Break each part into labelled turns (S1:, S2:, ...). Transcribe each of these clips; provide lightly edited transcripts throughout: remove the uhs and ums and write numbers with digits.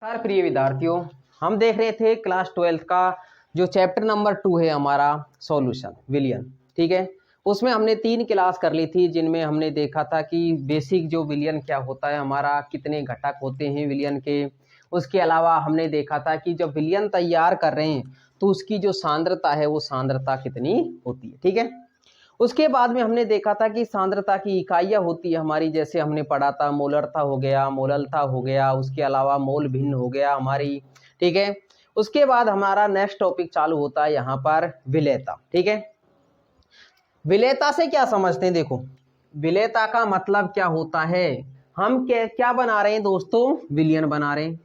S1: नमस्कार प्रिय विद्यार्थियों, हम देख रहे थे क्लास 12 का जो चैप्टर नंबर 2 है हमारा सॉल्यूशन विलियन। ठीक है, उसमें हमने 3 क्लास कर ली थी जिनमें हमने देखा था कि बेसिक जो विलियन क्या होता है, हमारा कितने घटक होते हैं विलियन के। उसके अलावा हमने देखा था कि जब विलियन तैयार कर रहे हैं तो उसकी जो सांद्रता है वो सांद्रता कितनी होती है। ठीक है, उसके बाद में हमने देखा था कि सांद्रता की इकाइयाँ होती है हमारी, जैसे हमने पढ़ा था मोलरता हो गया, मोललता हो गया, उसके अलावा मोल भिन्न हो गया हमारी। ठीक है, उसके बाद हमारा नेक्स्ट टॉपिक चालू होता है यहाँ पर विलेयता। ठीक है, विलेयता से क्या समझते हैं? देखो, विलेयता का मतलब क्या होता है, हम क्या बना रहे हैं दोस्तों? विलियन बना रहे हैं।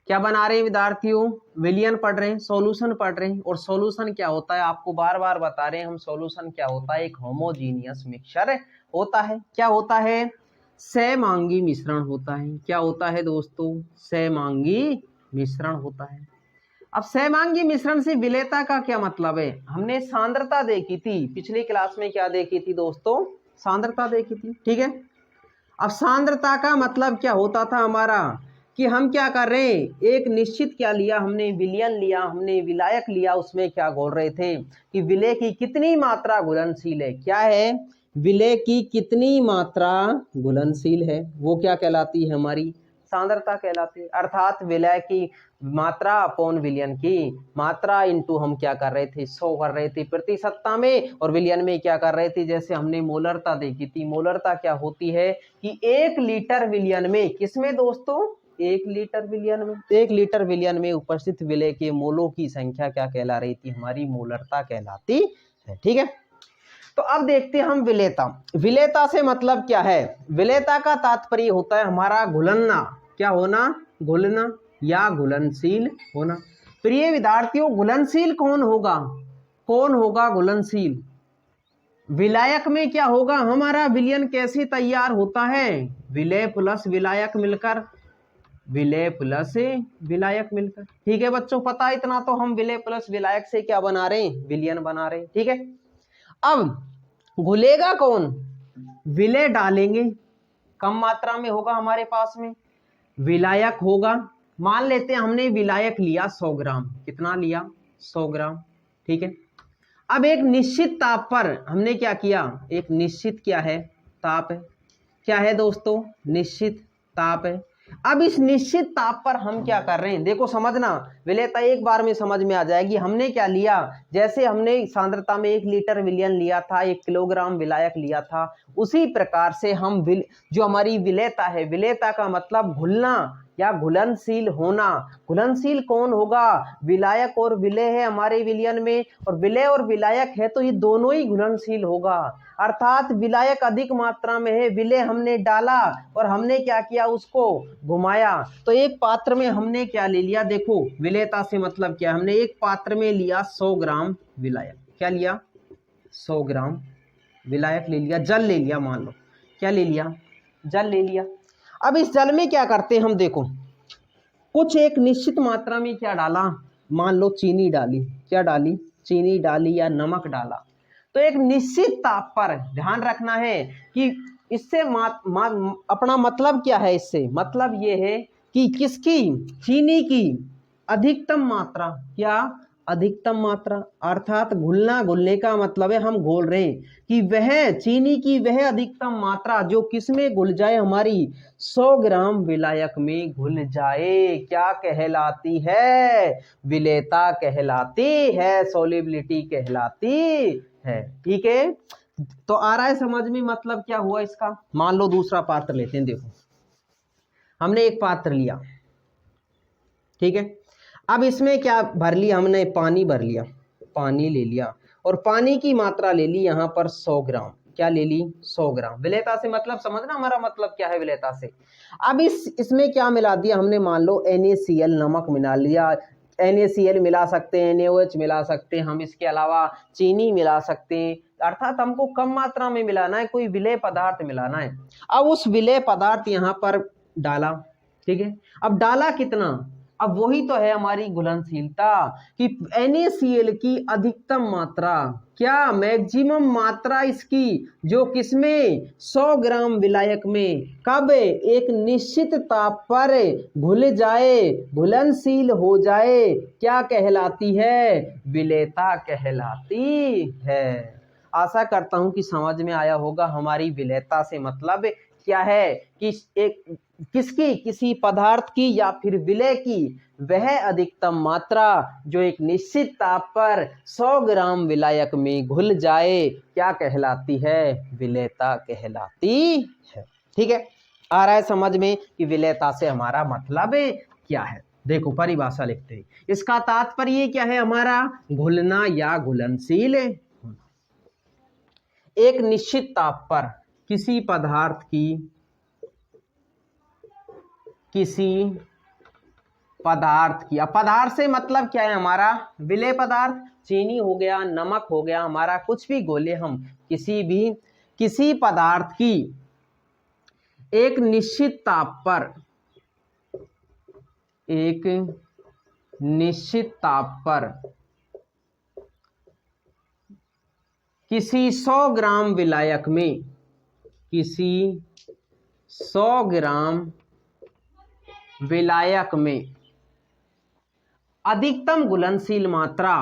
S1: क्या बना रहे हैं विद्यार्थियों? विलियन पढ़ रहे हैं, सॉल्यूशन पढ़ रहे हैं। और सॉल्यूशन क्या होता है आपको बार बार बता रहे हैं हम, सॉल्यूशन क्या होता है? एक होमोजीनियस मिक्सचर होता है। क्या होता है? सहमांगी मिश्रण होता है। क्या होता है दोस्तों? सहमांगी मिश्रण होता है। अब सहमांगी मिश्रण से विलेयता का क्या मतलब है? हमने सांद्रता देखी थी पिछली क्लास में। क्या देखी थी दोस्तों? सांद्रता देखी थी। ठीक है, अब सांद्रता का मतलब क्या होता था हमारा कि हम क्या कर रहे हैं, एक निश्चित क्या लिया हमने, विलयन लिया हमने, विलायक लिया, उसमें क्या बोल रहे थे कि विलय की कितनी मात्रा घुलनशील है। क्या है? विलय की कितनी मात्रा घुलनशील है, वो क्या कहलाती है? हमारी सांद्रता कहलाती है। अर्थात विलय की मात्रा अपॉन विलयन की मात्रा इंटू हम क्या कर रहे थे, 100 कर रहे थे प्रतिशतता में, और विलयन में क्या कर रहे थे, जैसे हमने मोलरता देखी थी। मोलरता क्या होती है कि 1 लीटर विलयन में, किसमें दोस्तों? 1 लीटर विलयन में, 1 लीटर विलयन में उपस्थित विलय के मोलों की संख्या क्या कहला रही थी? हमारी मोलरता कहलाती है। ठीक है, तो अब देखते हैं हम विलेयता। विलेयता से मतलब क्या है? विलेयता का तात्पर्य होता है हमारा घुलनना। क्या होना? घुलना या घुलनशील होना। प्रिय विद्यार्थियों, घुलनशील कौन होगा? कौन होगा घुलनशील? विलायक में क्या होगा हमारा? विलयन कैसे तैयार होता है? विलय प्लस विलायक मिलकर, विलय प्लस विलायक मिलकर। ठीक है बच्चों, पता है इतना तो हम विलय प्लस विलायक से क्या बना रहे हैं? विलयन बना रहे हैं। ठीक है, अब घुलेगा कौन? विलय डालेंगे, कम मात्रा में होगा हमारे पास में, विलायक होगा। मान लेते हैं हमने विलायक लिया 100 ग्राम। कितना लिया? 100 ग्राम। ठीक है, अब एक निश्चित ताप पर हमने क्या किया, एक निश्चित क्या है? ताप है। क्या है दोस्तों? निश्चित ताप है। अब इस निश्चित ताप पर हम क्या कर रहे हैं, देखो समझना, विलेयता एक बार में समझ में आ जाएगी। हमने क्या लिया, जैसे हमने सांद्रता में 1 लीटर विलयन लिया था, 1 किलोग्राम विलायक लिया था, उसी प्रकार से हम जो हमारी विलेयता है, विलेयता का मतलब घुलना या घुलनशील होना। घुलनशील कौन होगा? विलायक और विलय है हमारे विलयन में, और विलय और विलायक है तो ये दोनों ही घुलनशील होगा। अर्थात विलायक अधिक मात्रा में है, विलय हमने डाला और हमने क्या किया, उसको घुमाया, तो एक पात्र में हमने क्या ले लिया। देखो विलेयता से मतलब क्या, हमने एक पात्र में लिया 100 ग्राम विलायक। क्या लिया? 100 ग्राम विलायक ले लिया, जल ले लिया, मान लो क्या ले लिया? जल ले लिया। अब इस जल में क्या करते हैं हम, देखो कुछ एक निश्चित मात्रा में क्या डाला, मान लो चीनी डाली। क्या डाली? चीनी डाली या नमक डाला। तो एक निश्चित ताप पर ध्यान रखना है कि इससे अपना मतलब क्या है, इससे मतलब ये है कि किसकी? चीनी की अधिकतम मात्रा। क्या? अधिकतम मात्रा। अर्थात घुलना, घुलने का मतलब है हम घोल रहे हैं कि वह चीनी की वह अधिकतम मात्रा जो किसमें घुल जाए, हमारी 100 ग्राम विलायक में घुल जाए। क्या कहलाती है? विलेयता कहलाती है, सॉल्युबिलिटी कहलाती है। ठीक है, तो आ रहा है समझ में मतलब क्या हुआ इसका? मान लो दूसरा पात्र लेते हैं। देखो हमने एक पात्र लिया, ठीक है, अब इसमें क्या भर लिया हमने? पानी भर लिया, पानी ले लिया, और पानी की मात्रा ले ली यहाँ पर 100 ग्राम। क्या ले ली? 100 ग्राम। विलेयता से मतलब समझना हमारा मतलब क्या है विलेयता से। अब इसमें क्या मिला दिया हमने? मान लो NaCl, नमक मिला लिया। NaCl मिला सकते हैं, NaOH मिला सकते हैं हम, इसके अलावा चीनी मिला सकते हैं। अर्थात हमको कम मात्रा में मिलाना है, कोई विलेय पदार्थ मिलाना है। अब उस विलेय पदार्थ यहाँ पर डाला। ठीक है, अब डाला कितना? अब वही तो है हमारी घुलनशीलता कि NaCl की अधिकतम मात्रा क्या मैक्सिमम मात्रा इसकी जो किसमें 100 ग्राम विलायक में कब एक निश्चित ताप पर घुल जाए, घुलनशील हो जाए, क्या कहलाती है? विलेयता कहलाती है। आशा करता हूं कि समझ में आया होगा हमारी विलेयता से मतलब क्या है कि एक किसकी, किसी पदार्थ की या फिर विलेय की वह अधिकतम मात्रा जो एक निश्चित ताप पर 100 ग्राम विलायक में घुल जाए क्या कहलाती है? विलेयता कहलाती है। ठीक है, आ रहा है समझ में कि विलेयता से हमारा मतलब क्या है? देखो परिभाषा लिखते हैं, इसका तात्पर्य क्या है हमारा? घुलना या घुलनशील। एक निश्चित ताप पर किसी पदार्थ की, किसी पदार्थ की, अब पदार्थ से मतलब क्या है हमारा? विलेय पदार्थ, चीनी हो गया, नमक हो गया, हमारा कुछ भी गोले हम किसी पदार्थ की एक निश्चित ताप पर, एक निश्चित ताप पर किसी 100 ग्राम विलायक में, किसी 100 ग्राम विलायक में अधिकतम घुलनशील मात्रा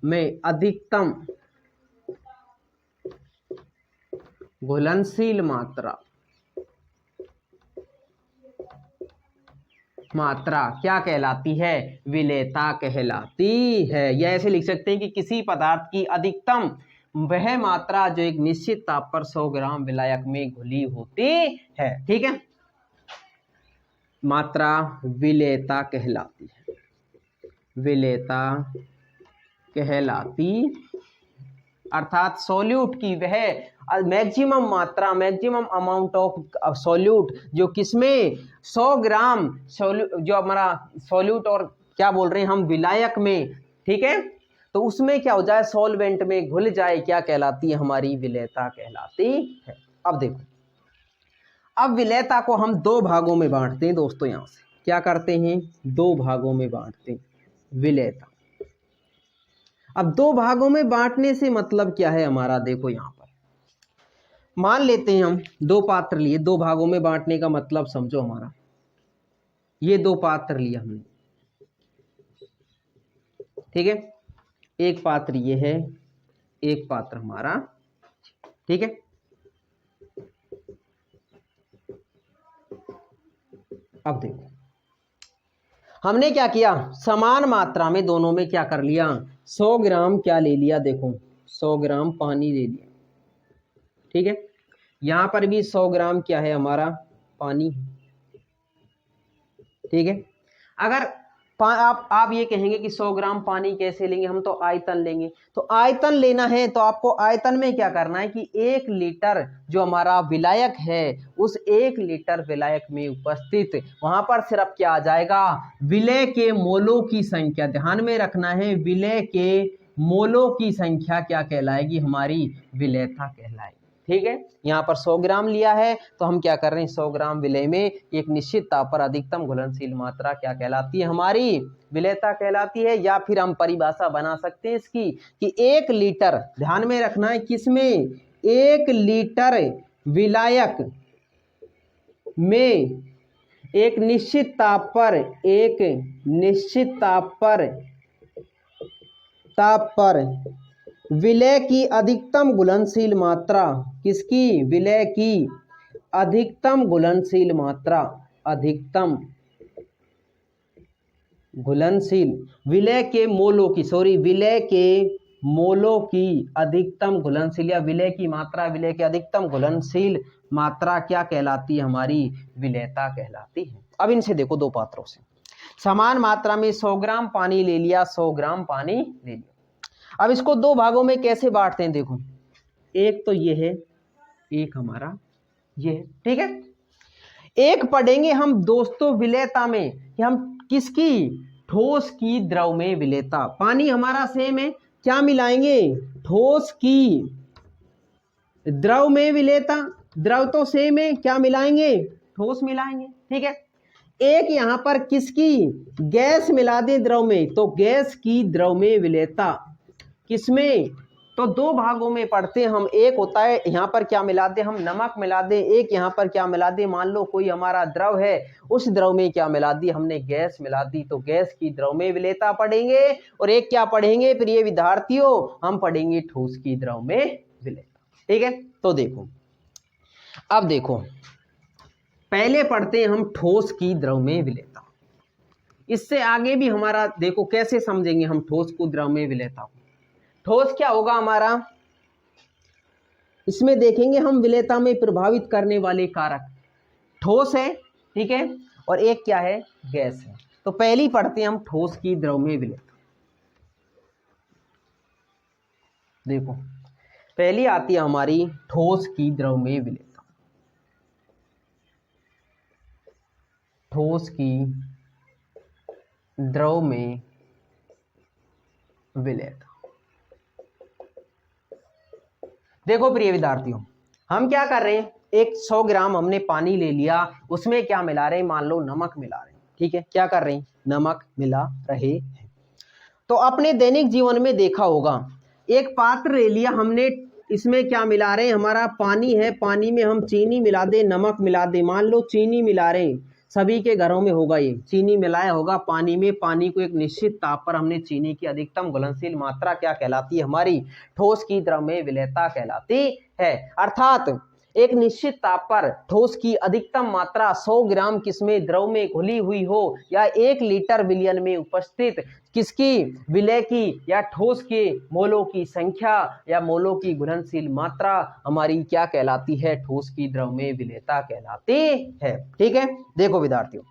S1: में, अधिकतम घुलनशील मात्रा क्या कहलाती है? विलेयता कहलाती है। या ऐसे लिख सकते हैं कि किसी पदार्थ की अधिकतम वह मात्रा जो एक निश्चित ताप पर 100 ग्राम विलायक में घुली होती है। ठीक है, मात्रा विलेयता कहलाती है, विलेयता कहलाती, अर्थात सॉल्यूट की वह मैक्सिमम मात्रा, मैक्सिमम अमाउंट ऑफ सॉल्यूट जो किसमें 100 ग्राम जो हमारा सॉल्यूट और क्या बोल रहे हैं हम, विलायक में, ठीक है, तो उसमें क्या हो जाए? सॉल्वेंट में घुल जाए, क्या कहलाती है? हमारी विलेयता कहलाती है। अब देखो, अब विलेयता को हम दो भागों में बांटते हैं दोस्तों। यहां से क्या करते हैं? दो भागों में बांटते हैं विलेयता। अब दो भागों में बांटने से मतलब क्या है हमारा? देखो यहां पर मान लेते हैं हम दो पात्र लिए, दो भागों में बांटने का मतलब समझो हमारा, ये दो पात्र लिया हमने, ठीक है, एक पात्र ये है, एक पात्र हमारा, ठीक है। अब देखो हमने क्या किया, समान मात्रा में दोनों में क्या कर लिया, 100 ग्राम क्या ले लिया, देखो 100 ग्राम पानी ले लिया, ठीक है। यहां पर भी 100 ग्राम क्या है हमारा, पानी, ठीक है। अगर आप ये कहेंगे कि 100 ग्राम पानी कैसे लेंगे, हम तो आयतन लेंगे। तो आयतन लेना है तो आपको आयतन में क्या करना है कि 1 लीटर जो हमारा विलायक है, उस 1 लीटर विलायक में उपस्थित वहां पर सिर्फ क्या आ जाएगा, विलेय के मोलों की संख्या, ध्यान में रखना है, विलेय के मोलों की संख्या क्या कहलाएगी, हमारी विलेयता कहलाएगी, ठीक है। यहाँ पर 100 ग्राम लिया है तो हम क्या कर रहे हैं, 100 ग्राम विलेय में एक निश्चित ताप पर अधिकतम घुलनशील मात्रा क्या कहलाती है, हमारी विलेयता कहलाती है। या फिर हम परिभाषा बना सकते हैं इसकी कि 1 लीटर, ध्यान में रखना है किसमें, 1 लीटर विलायक में एक निश्चित ताप पर, एक निश्चित ताप पर विलेय की अधिकतम घुलनशील मात्रा, किसकी, विलेय की अधिकतम घुलनशील मात्रा, अधिकतम घुलनशील विलेय के मोलों की, विलेय के मोलों की अधिकतम घुलनशील, या विलेय की मात्रा, विलेय के अधिकतम घुलनशील मात्रा क्या कहलाती है, हमारी विलेयता कहलाती है। अब इनसे देखो दो पात्रों से, समान मात्रा में 100 ग्राम पानी ले लिया, 100 ग्राम पानी ले लिया। अब इसको दो भागों में कैसे बांटते हैं, देखो एक तो ये है, एक हमारा ये है, ठीक है। एक पढ़ेंगे हम दोस्तों विलेयता में कि हम किसकी, ठोस की द्रव में विलेयता, पानी हमारा सेम है, क्या मिलाएंगे, ठोस की द्रव में विलेयता, द्रव तो सेम है, क्या मिलाएंगे, ठोस मिलाएंगे, ठीक है। एक यहां पर किसकी, गैस मिला दें द्रव में, तो गैस की द्रव में विलेयता किसमें, तो दो भागों में पढ़ते हम। एक होता है यहाँ पर क्या मिला दे हम, नमक मिला दे, एक यहाँ पर क्या मिला दे, मान लो कोई हमारा द्रव है, उस द्रव में क्या मिला दी हमने, गैस मिला दी, तो गैस की द्रव में विलेयता पढ़ेंगे। और एक क्या पढ़ेंगे प्रिय विद्यार्थियों, हम पढ़ेंगे ठोस की द्रव में विलेयता। ठीक है, तो देखो अब देखो पहले पढ़ते हैं हम ठोस की द्रव में विलेयता। इससे आगे भी हमारा देखो कैसे समझेंगे हम ठोस को द्रव में विलेयता। ठोस क्या होगा हमारा, इसमें देखेंगे हम विलेयता में प्रभावित करने वाले कारक। ठोस है, ठीक है, और एक क्या है, गैस है। तो पहली पढ़ते हैं हम ठोस की द्रव में विलेयता। देखो पहली आती है हमारी ठोस की द्रव में विलेयता। ठोस की द्रव में विलेयता। देखो प्रिय विद्यार्थियों, हम क्या कर रहे हैं, एक 100 ग्राम हमने पानी ले लिया, उसमें क्या मिला रहे हैं, मान लो नमक मिला रहे हैं। ठीक है, क्या कर रहे हैं, नमक मिला रहे हैं। तो अपने दैनिक जीवन में देखा होगा, एक पात्र ले लिया हमने, इसमें क्या मिला रहे हैं, हमारा पानी है, पानी में हम चीनी मिला दे, नमक मिला दे, मान लो चीनी मिला रहे हैं, सभी के घरों में होगा ये, चीनी मिलाया होगा पानी में, पानी को एक निश्चित ताप पर हमने चीनी की अधिकतम घुलनशील मात्रा क्या कहलाती है, हमारी ठोस की द्रव में विलेयता कहलाती है। अर्थात एक निश्चित ताप पर ठोस की अधिकतम मात्रा 100 ग्राम किसमें, द्रव में घुली हुई हो, या 1 लीटर विलयन में उपस्थित किसकी, विलय की या ठोस के मोलों की संख्या या मोलों की घुलनशील मात्रा हमारी क्या कहलाती है, ठोस की द्रव में विलेयता कहलाती है। ठीक है, देखो विद्यार्थियों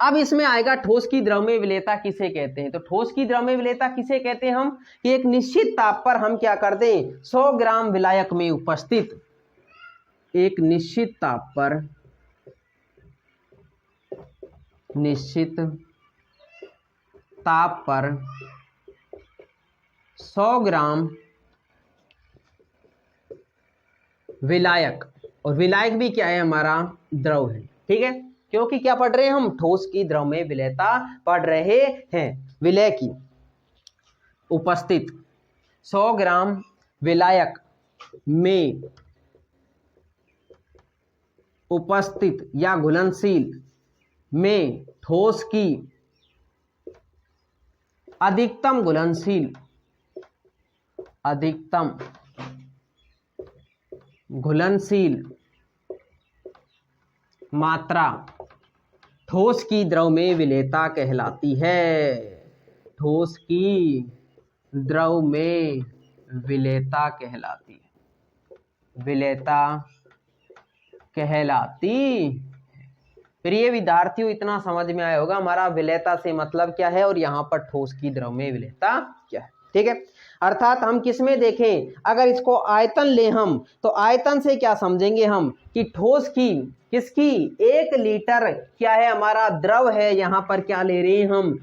S1: अब इसमें आएगा ठोस की द्रव में विलेयता किसे कहते हैं। तो ठोस की द्रव में विलेयता किसे कहते हैं हम, कि एक निश्चित ताप पर हम क्या कर दें, 100 ग्राम विलायक में उपस्थित, एक निश्चित ताप पर, निश्चित ताप पर 100 ग्राम विलायक, और विलायक भी क्या है, हमारा द्रव है। ठीक है, क्योंकि क्या पढ़ रहे हैं हम, ठोस की द्रव में विलेयता पढ़ रहे हैं। विलय की उपस्थित 100 ग्राम विलायक में उपस्थित या घुलनशील में ठोस की अधिकतम घुलनशील, अधिकतम घुलनशील मात्रा ठोस की द्रव में विलेयता कहलाती है। ठोस की द्रव में विलेयता कहलाती है, विलेयता कहलाती। प्रिय विद्यार्थियों इतना समझ में आया होगा हमारा विलेयता से मतलब क्या है और यहाँ पर ठोस की द्रव में विलेयता क्या है। ठीक है, अर्थात हम किसमें देखें, अगर इसको आयतन ले हम, तो आयतन से क्या समझेंगे हम, कि ठोस की किसकी, 1 लीटर क्या है हमारा, द्रव है, यहाँ पर क्या ले रहे हैं हम,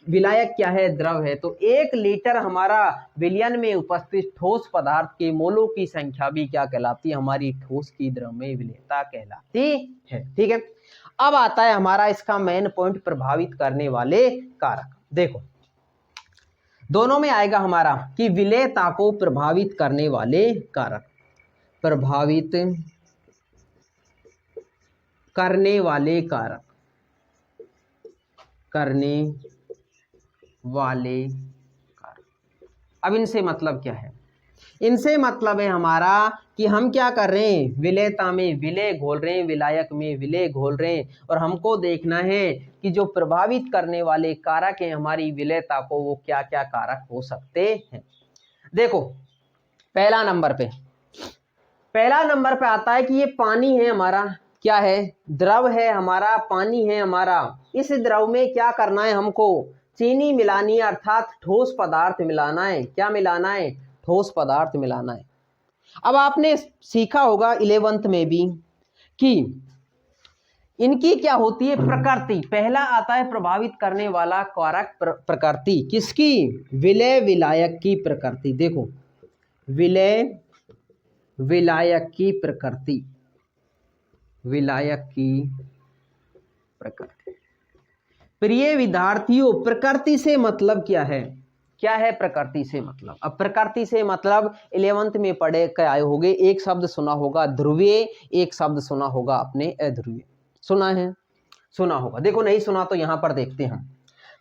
S1: विलायक क्या है, द्रव है। तो 1 लीटर हमारा विलयन में उपस्थित ठोस पदार्थ के मोलों की संख्या भी क्या कहलाती है, हमारी ठोस की द्रव में विलेयता कहलाती है। ठीक है, अब आता है हमारा इसका मेन पॉइंट, प्रभावित करने वाले कारक। देखो दोनों में आएगा हमारा कि विलेयता को प्रभावित करने वाले कारक, प्रभावित करने वाले कारक, करने वाले कारक। अब इनसे मतलब क्या है, इनसे मतलब है हमारा कि हम क्या कर रहे हैं, विलेयता में विलय घोल रहे हैं, विलायक में विलय घोल रहे हैं, और हमको देखना है कि जो प्रभावित करने वाले कारक हैं हमारी विलेयता को, वो क्या क्या कारक हो सकते हैं। देखो पहला नंबर पे आता है कि ये पानी है हमारा, क्या है, द्रव है हमारा, पानी है हमारा, इस द्रव में क्या करना है हमको, चीनी मिलानी है, अर्थात ठोस पदार्थ मिलाना है। क्या मिलाना है, ठोस पदार्थ मिलाना है। अब आपने सीखा होगा 11th में भी कि इनकी क्या होती है प्रकृति। पहला आता है प्रभावित करने वाला कारक प्रकृति, किसकी, विलय विलायक की प्रकृति। देखो विलय विलायक की प्रकृति, विलायक की प्रकृति। प्रिय विद्यार्थियों प्रकृति से मतलब क्या है, क्या है प्रकृति से मतलब? अब प्रकृति से मतलब 11th में पढ़े के आए होगे, एक शब्द सुना होगा ध्रुवीय, एक शब्द सुना होगा अपने अध्रुवीय। सुना है? सुना होगा। देखो नहीं सुना तो यहां पर देखते हैं।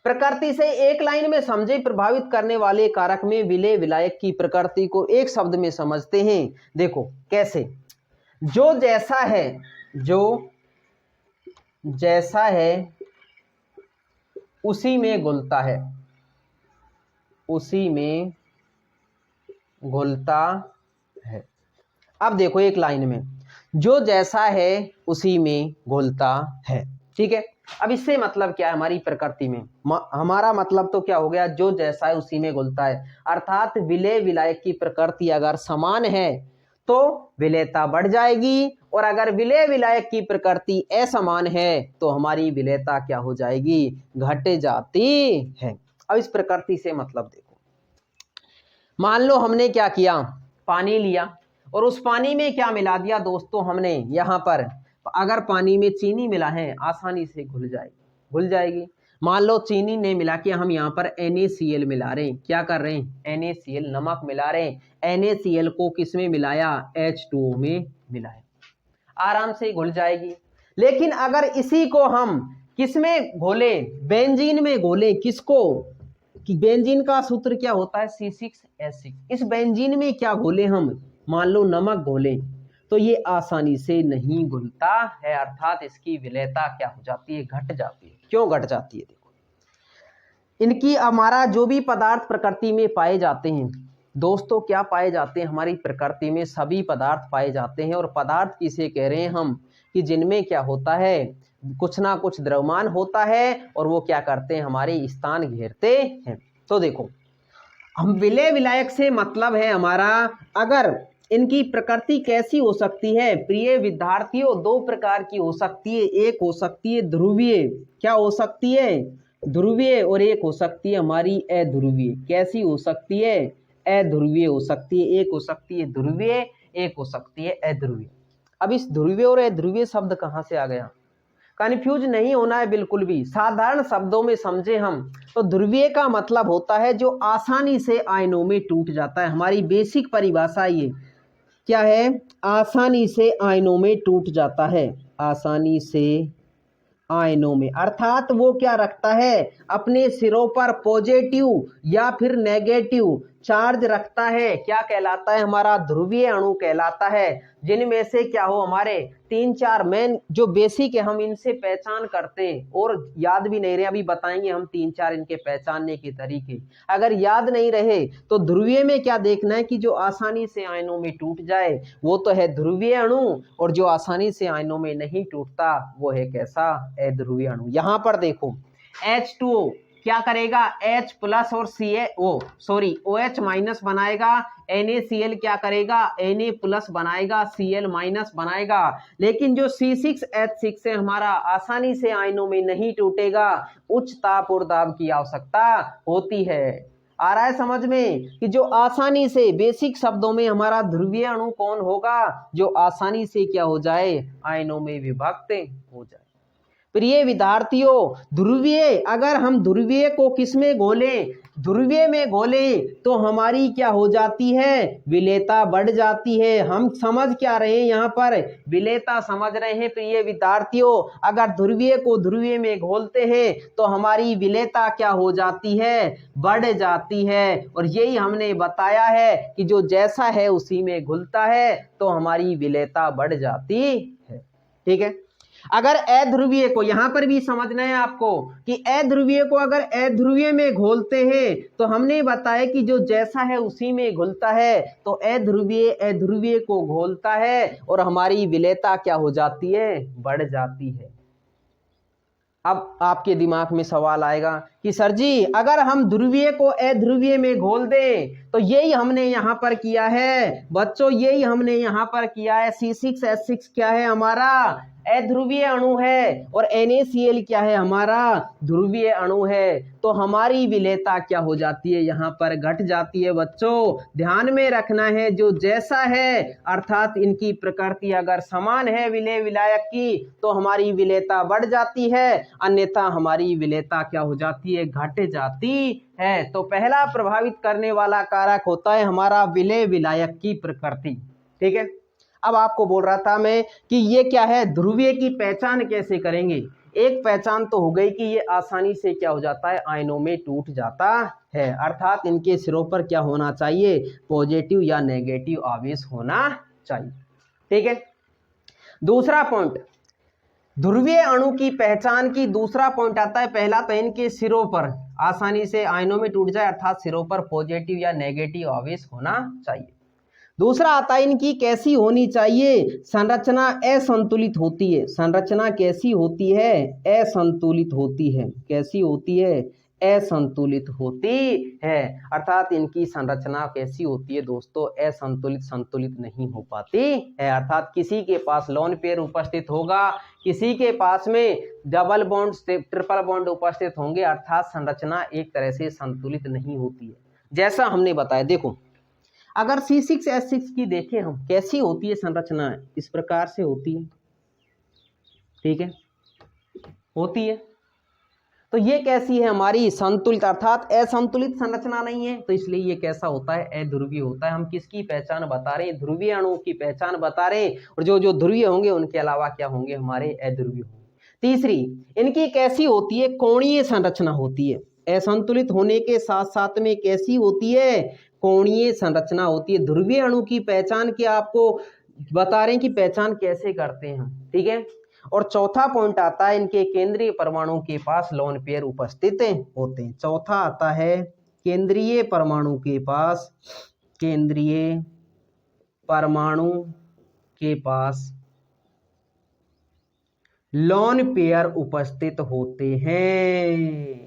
S1: प्रकृति से एक लाइन में समझे प्रभावित करने वाले कारक में विलय विलायक की प्रकृति को एक शब्द में समझते हैं। देखो कैसे? जो जैसा है, जो जैसा है उसी में घुलता है, उसी में घुलता है। अब देखो एक लाइन में, जो जैसा है उसी में घुलता है, ठीक है। अब इससे मतलब क्या है हमारी प्रकृति में? हमारा मतलब तो क्या हो गया, जो जैसा है उसी में घुलता है, अर्थात विलय विलायक की प्रकृति अगर समान है तो विलयता बढ़ जाएगी, और अगर विलय विलायक की प्रकृति असमान है तो हमारी विलयता क्या हो जाएगी? घट जाती है। अब इस प्रकृति से मतलब देखो, मान लो हमने क्या किया, पानी लिया और उस पानी में क्या मिला दिया दोस्तों हमने, यहाँ पर अगर पानी में चीनी मिला है आसानी से घुल जाएगी। मान लो चीनी नहीं मिला के हम यहाँ पर NaCl मिला रहे हैं, क्या कर रहे हैं? NaCl नमक मिला रहे हैं। NaCl को किस में मिलाया? H2O में मिलाया, आराम से घुल जाएगी। लेकिन अगर इसी को हम किस में घोले? बेंजीन में घोले। किसको? कि बेंजीन का सूत्र क्या होता है? C6H6। इस बेंजीन में क्या घोले हम? मान लो नमक घोले, तो ये आसानी से नहीं घुलता है, अर्थात इसकी विलयता क्या हो जाती है? घट जाती है। क्यों घट जाती है? देखो, इनकी हमारा जो भी पदार्थ प्रकृति में पाए जाते हैं दोस्तों, क्या पाए जाते हैं हमारी प्रकृति में? सभी पदार्थ पाए जाते हैं। और पदार्थ किसे कह रहे हैं हम? कि जिनमें क्या होता है, कुछ ना कुछ द्रव्यमान होता है और वो क्या करते हैं? हमारे स्थान घेरते हैं। तो देखो, हम विलय विलायक से मतलब है हमारा, अगर इनकी प्रकृति कैसी हो सकती है प्रिय विद्यार्थियों? दो प्रकार की हो सकती है। एक हो सकती है ध्रुवीय, क्या हो सकती है? ध्रुवीय। और एक हो सकती है हमारी अध्रुवीय। कैसी हो सकती है? अध्रुवीय हो सकती है। एक हो सकती है ध्रुवीय, एक हो सकती है अध्रुवीय। अब इस ध्रुवीय और अध्रुवीय शब्द कहाँ से आ गया? कन्फ्यूज नहीं होना है बिल्कुल भी, साधारण शब्दों में समझे हम तो ध्रुवीय का मतलब होता है जो आसानी से आयनों में टूट जाता है। हमारी बेसिक परिभाषा ये क्या है? आसानी से आयनों में टूट जाता है, आसानी से आयनों में, अर्थात वो क्या रखता है? अपने सिरों पर पॉजिटिव या फिर नेगेटिव चार्ज रखता है। क्या कहलाता है? हमारा ध्रुवीय अणु कहलाता है। जिनमें से क्या हो, हमारे 3-4 मेन जो बेसिक है हम इनसे पहचान करते हैं, और याद भी नहीं रहे, अभी बताएंगे हम 3-4 इनके पहचानने के तरीके। अगर याद नहीं रहे तो ध्रुवीय में क्या देखना है कि जो आसानी से आयनों में टूट जाए वो तो है ध्रुवीय अणु, और जो आसानी से आयनों में नहीं टूटता वो है कैसा? अध्रुवीय अणु। यहाँ पर देखो H2O क्या करेगा? H प्लस और OH माइनस बनाएगा। NaCl क्या करेगा? Na प्लस बनाएगा, Cl माइनस बनाएगा। लेकिन जो C6H6 है हमारा आसानी से आयनों में नहीं टूटेगा, उच्च ताप और दाब की आवश्यकता होती है। आ रहा है समझ में? कि जो आसानी से, बेसिक शब्दों में हमारा ध्रुवीय अणु कौन होगा? जो आसानी से क्या हो जाए? आयनों में विभक्त हो जाए। प्रिय विद्यार्थियों, ध्रुवीय, अगर हम ध्रुवीय को किस में घोलें? ध्रुवीय में घोलें तो हमारी क्या हो जाती है? विलयता बढ़ जाती है। हम समझ क्या रहे हैं यहाँ पर? विलयता समझ रहे हैं प्रिय विद्यार्थियों। अगर ध्रुवीय को ध्रुवीय में घोलते हैं तो हमारी विलयता क्या हो जाती है? बढ़ जाती है। और यही हमने बताया है कि जो जैसा है उसी में घुलता है तो हमारी विलयता बढ़ जाती है। ठीक है। अगर अध्रुवीय को, यहां पर भी समझना है आपको कि अध्रुवीय को अगर अध्रुवीय में घोलते हैं तो हमने बताया कि जो जैसा है उसी में घुलता है, तो अध्रुवीय अध्रुवीय को घोलता है और हमारी विलयता क्या हो जाती है? बढ़ जाती है। अब आपके दिमाग में सवाल आएगा कि सर जी अगर हम ध्रुवीय को अध्रुवीय में घोल दें तो यही हमने यहाँ पर किया है बच्चों, यही हमने यहाँ पर किया है। C6H6 क्या है हमारा? अध्रुवीय अणु है और NaCl क्या है, हमारा ध्रुवीय अणु है, तो हमारी विलेयता क्या हो जाती है, यहाँ पर घट जाती है। बच्चों ध्यान में रखना है, जो जैसा है अर्थात इनकी प्रकृति अगर समान है विलेय विलायक की तो हमारी विलेयता बढ़ जाती है, अन्यथा हमारी विलेयता क्या हो जाती है, घट जाती है। तो पहला प्रभावित करने वाला कारक होता है हमारा विलेय विलायक की प्रकृति। ठीक है, अब आपको बोल रहा था मैं कि ये क्या है, ध्रुवीय की पहचान कैसे करेंगे। एक पहचान तो हो गई कि ये आसानी से क्या हो जाता है, आयनों में टूट जाता है, अर्थात इनके सिरों पर क्या होना चाहिए, पॉजिटिव या नेगेटिव आवेश होना चाहिए। ठीक है, दूसरा पॉइंट ध्रुवीय अणु की पहचान की दूसरा पॉइंट आता है, पहला तो इनके सिरों पर आसानी से आयनों में टूट जाए, अर्थात सिरों पर पॉजिटिव या नेगेटिव आवेश होना चाहिए। दूसरा आता है इनकी कैसी होनी चाहिए, संरचना असंतुलित होती है। संरचना कैसी होती है, असंतुलित होती है। कैसी होती है, असंतुलित होती है, अर्थात इनकी संरचना कैसी होती है दोस्तों, असंतुलित, संतुलित नहीं हो पाती है, अर्थात किसी के पास लोन पेयर उपस्थित होगा, किसी के पास में डबल बॉन्ड ट्रिपल बॉन्ड उपस्थित होंगे, अर्थात संरचना एक तरह से संतुलित नहीं होती है। जैसा हमने बताया, देखो अगर C6H6 की देखें हम, कैसी होती है संरचना, इस प्रकार से होती है। ठीक है, होती है, तो ये कैसी है, हमारी संतुलित, अर्थात असंतुलित संरचना नहीं है, तो इसलिए ये कैसा होता है, अध्रुवीय होता है। हम किसकी पहचान बता रहे हैं, ध्रुवीय अणु की पहचान बता रहे हैं, और जो जो ध्रुवीय होंगे उनके अलावा क्या होंगे, हमारे अध्रुवीय होंगे। तीसरी इनकी कैसी होती है, कोणीय संरचना होती है। असंतुलित होने के साथ साथ में कैसी होती है, कोणीय संरचना होती है। ध्रुवीय अणु की पहचान की आपको बता रहे हैं कि पहचान कैसे करते हैं। ठीक है, और चौथा पॉइंट आता है इनके केंद्रीय परमाणु के पास लोन पेयर उपस्थित होते हैं। चौथा आता है केंद्रीय परमाणु के पास, केंद्रीय परमाणु के पास लोन पेयर उपस्थित होते हैं।